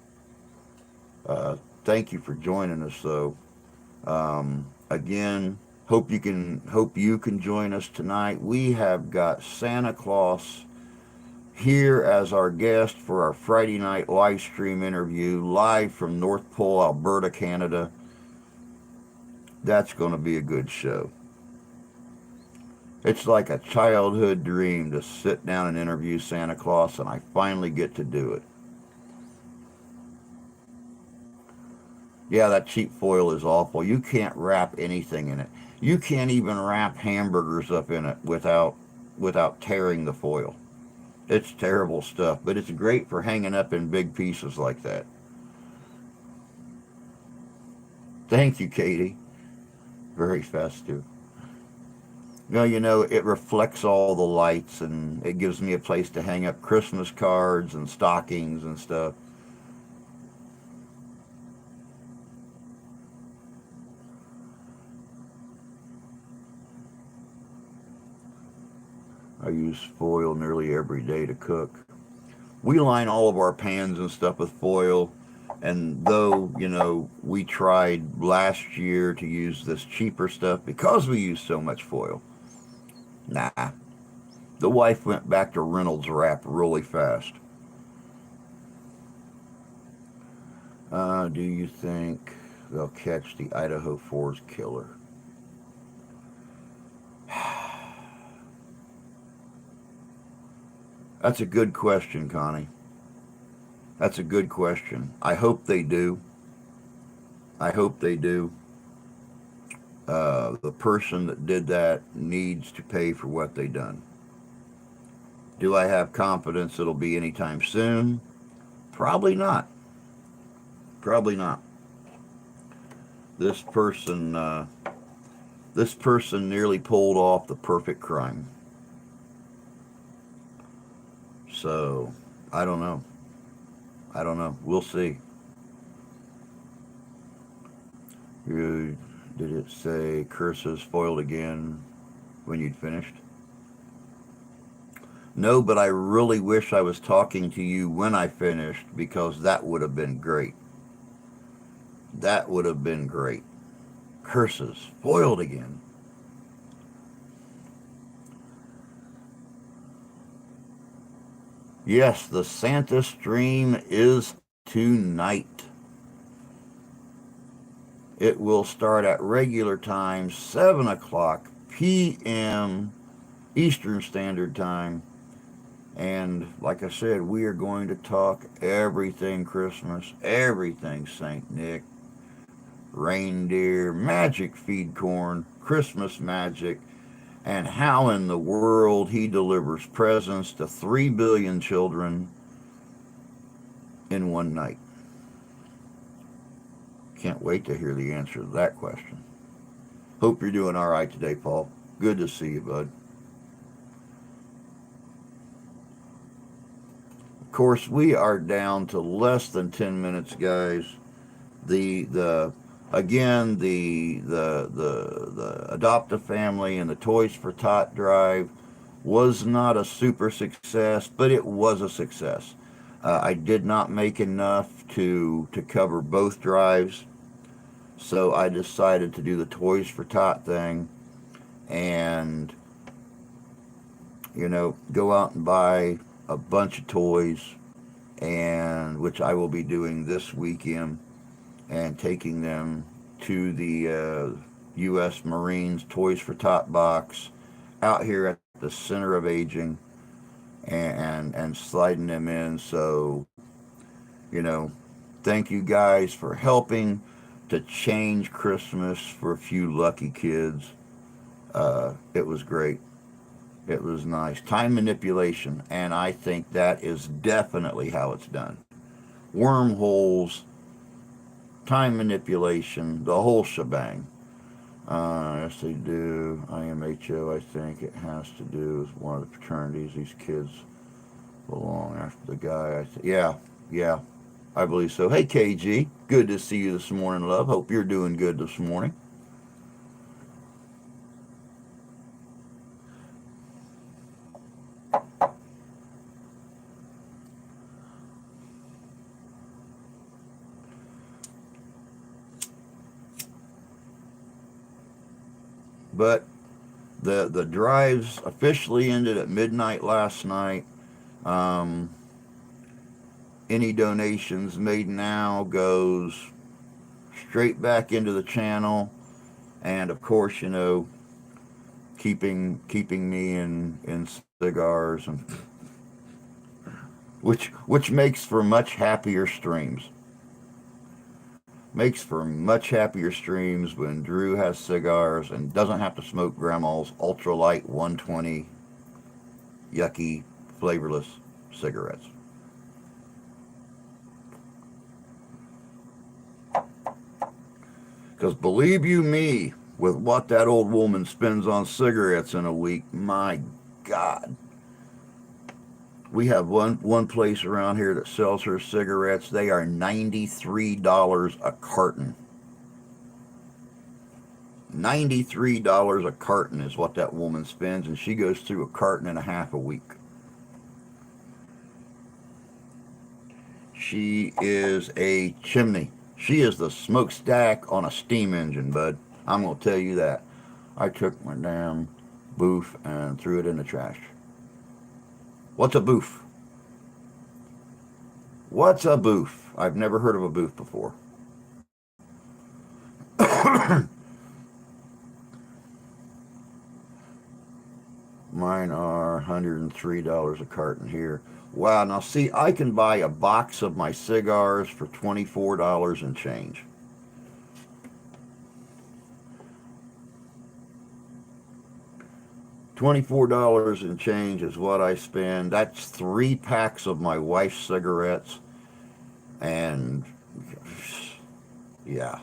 Thank you for joining us, though. Again, hope you can join us tonight. We have got Santa Claus here as our guest for our Friday night live stream interview live from North Pole, Alberta, Canada. That's going to be a good show. It's like a childhood dream to sit down and interview Santa Claus, and I finally get to do it. Yeah, that cheap foil is awful. You can't wrap anything in it. You can't even wrap hamburgers up in it without tearing the foil. It's terrible stuff, but it's great for hanging up in big pieces like that. Thank you, Katie. Very festive. Well, it reflects all the lights and it gives me a place to hang up Christmas cards and stockings and stuff. I use foil nearly every day to cook. We line all of our pans and stuff with foil. And though, we tried last year to use this cheaper stuff because we use so much foil, nah. The wife went back to Reynolds Wrap really fast. Do you think they'll catch the Idaho 4's killer? That's a good question, Connie. That's a good question. I hope they do. I hope they do. The person that did that needs to pay for what they done. Do I have confidence it'll be anytime soon? Probably not. Probably not. This person, uh, this person nearly pulled off the perfect crime. So, I don't know. I don't know. We'll see. You, did it say curses foiled again when you'd finished? No, but I really wish I was talking to you when I finished because that would have been great. That would have been great. Curses foiled again. Yes, the Santa stream is tonight. It will start at regular time, 7 o'clock p.m. Eastern Standard Time. And like I said, we are going to talk everything Christmas, everything St. Nick, reindeer, magic feed corn, Christmas magic, and how in the world he delivers presents to 3 billion children in one night. Can't wait to hear the answer to that question. Hope you're doing all right today, Paul. Good to see you, bud. Of course, we are down to less than 10 minutes, guys. The again the adopt a family and the Toys for Tot drive was not a super success, but it was a success. I did not make enough to cover both drives, so I decided to do the Toys for Tot thing and go out and buy a bunch of toys, and which I will be doing this weekend and taking them to the U.S. Marines Toys for Tot box out here at the Center of Aging and sliding them in. So, you know, thank you guys for helping to change Christmas for a few lucky kids. It was great. It was nice. Time manipulation, and I think that is definitely how it's done. Wormholes, time manipulation, the whole shebang. Yes, they do. IMHO, I think it has to do with one of the fraternities these kids belong after the guy. Yeah, yeah, I believe so. Hey, KG, good to see you this morning, love. Hope you're doing good this morning. But the drives officially ended at midnight last night. Um, any donations made now goes straight back into the channel, and of course, keeping me in cigars, and which makes for much happier streams. Makes for much happier streams when Drew has cigars and doesn't have to smoke Grandma's ultralight 120 yucky flavorless cigarettes. Because believe you me, with what that old woman spends on cigarettes in a week, my God. We have one place around here that sells her cigarettes. They are $93 a carton. $93 a carton is what that woman spends, and she goes through a carton and a half a week. She is a chimney. She is the smokestack on a steam engine, bud. I'm going to tell you that. I took my damn booth and threw it in the trash. What's a booth? What's a booth? I've never heard of a booth before. Mine are $103 a carton here. Wow, now see, I can buy a box of my cigars for $24 and change. $24 and change is what I spend. That's 3 packs of my wife's cigarettes. And yeah,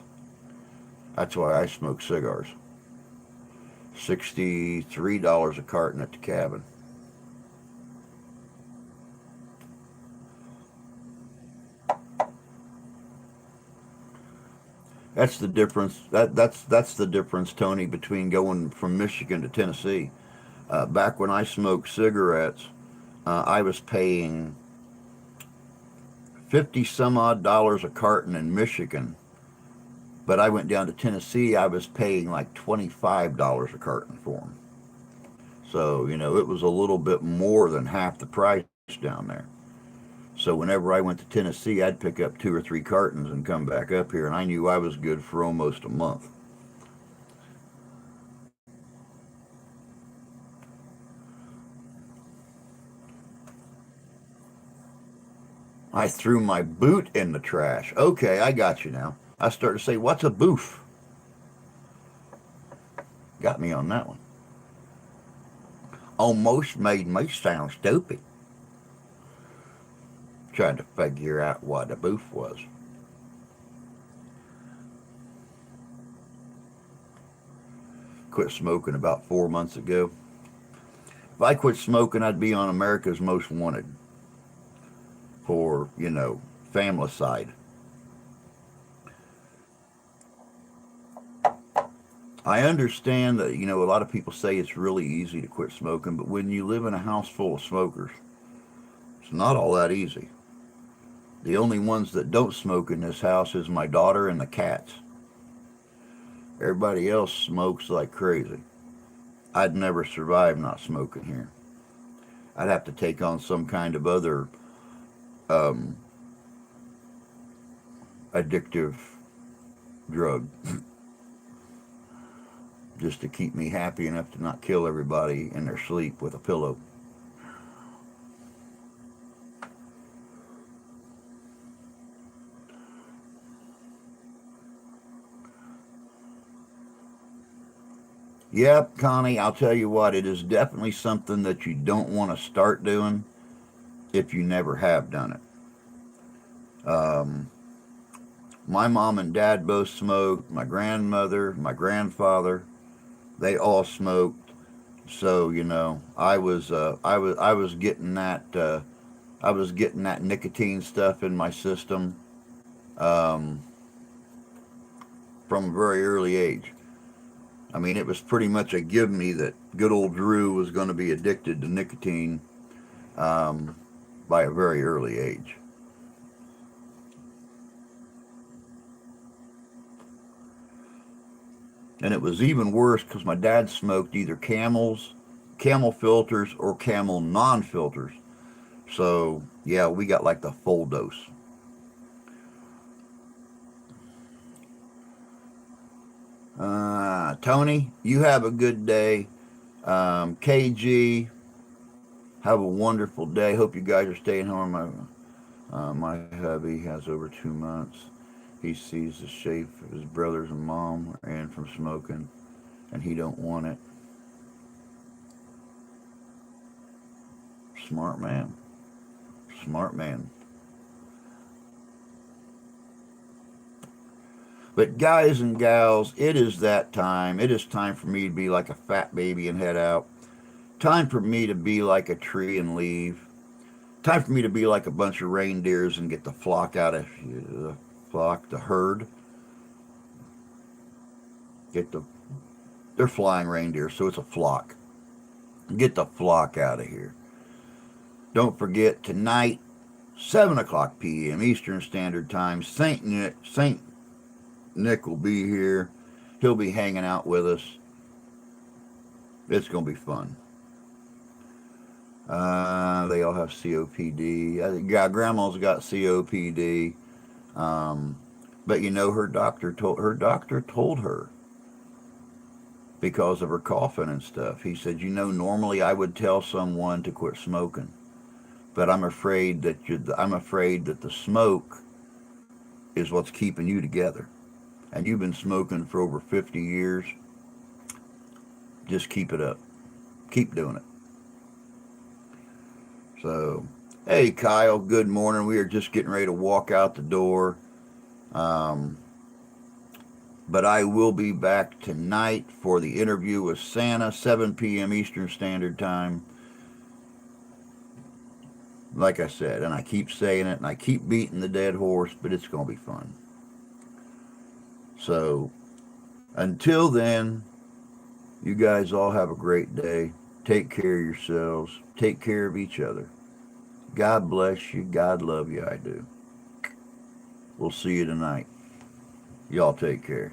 that's why I smoke cigars. $63 a carton at the cabin. That's the difference. That's the difference, Tony, between going from Michigan to Tennessee. Back when I smoked cigarettes, I was paying 50 some odd dollars a carton in Michigan, but I went down to Tennessee. I was paying like $25 a carton for them. So it was a little bit more than half the price down there. So whenever I went to Tennessee, I'd pick up 2 or 3 cartons and come back up here, and I knew I was good for almost a month. I threw my boot in the trash. Okay, I got you now. I started to say, what's a boof? Got me on that one. Almost made me sound stupid. Trying to figure out what a boof was. Quit smoking about 4 months ago. If I quit smoking, I'd be on America's Most Wanted for, family side. I understand that, a lot of people say it's really easy to quit smoking, but when you live in a house full of smokers, it's not all that easy. The only ones that don't smoke in this house is my daughter and the cats. Everybody else smokes like crazy. I'd never survive not smoking here. I'd have to take on some kind of other um, addictive drug just to keep me happy enough to not kill everybody in their sleep with a pillow. Yep, Connie, I'll tell you what, it is definitely something that you don't want to start doing if you never have done it. My mom and dad both smoked. My grandmother, my grandfather, they all smoked. So I was getting that nicotine stuff in my system um, from a very early age. I mean, it was pretty much a give me that good old Drew was going to be addicted to nicotine um, by a very early age. And it was even worse because my dad smoked either camel filters, or camel non filters. So, yeah, we got like the full dose. Tony, you have a good day. KG, have a wonderful day. Hope you guys are staying home. My hubby has over 2 months. He sees the shape of his brothers and mom and from smoking, and he don't want it. Smart man. Smart man. But guys and gals, it is that time. It is time for me to be like a fat baby and head out. Time for me to be like a tree and leave. Time for me to be like a bunch of reindeers and get the flock out of the flock, the herd. Get the they're flying reindeer, so it's a flock. Get the flock out of here. Don't forget tonight, 7 o'clock p.m. Eastern Standard Time. Saint Nick will be here. He'll be hanging out with us. It's gonna be fun. They all have COPD. Yeah, Grandma's got COPD. Um, but her doctor told her because of her coughing and stuff. He said, normally I would tell someone to quit smoking, but I'm afraid that the smoke is what's keeping you together. And you've been smoking for over 50 years. Just keep it up. Keep doing it. So, hey, Kyle, good morning. We are just getting ready to walk out the door. Um, but I will be back tonight for the interview with Santa, 7 p.m. Eastern Standard Time. Like I said, and I keep saying it, and I keep beating the dead horse, but it's going to be fun. So, until then, you guys all have a great day. Take care of yourselves. Take care of each other. God bless you. God love you. I do. We'll see you tonight. Y'all take care.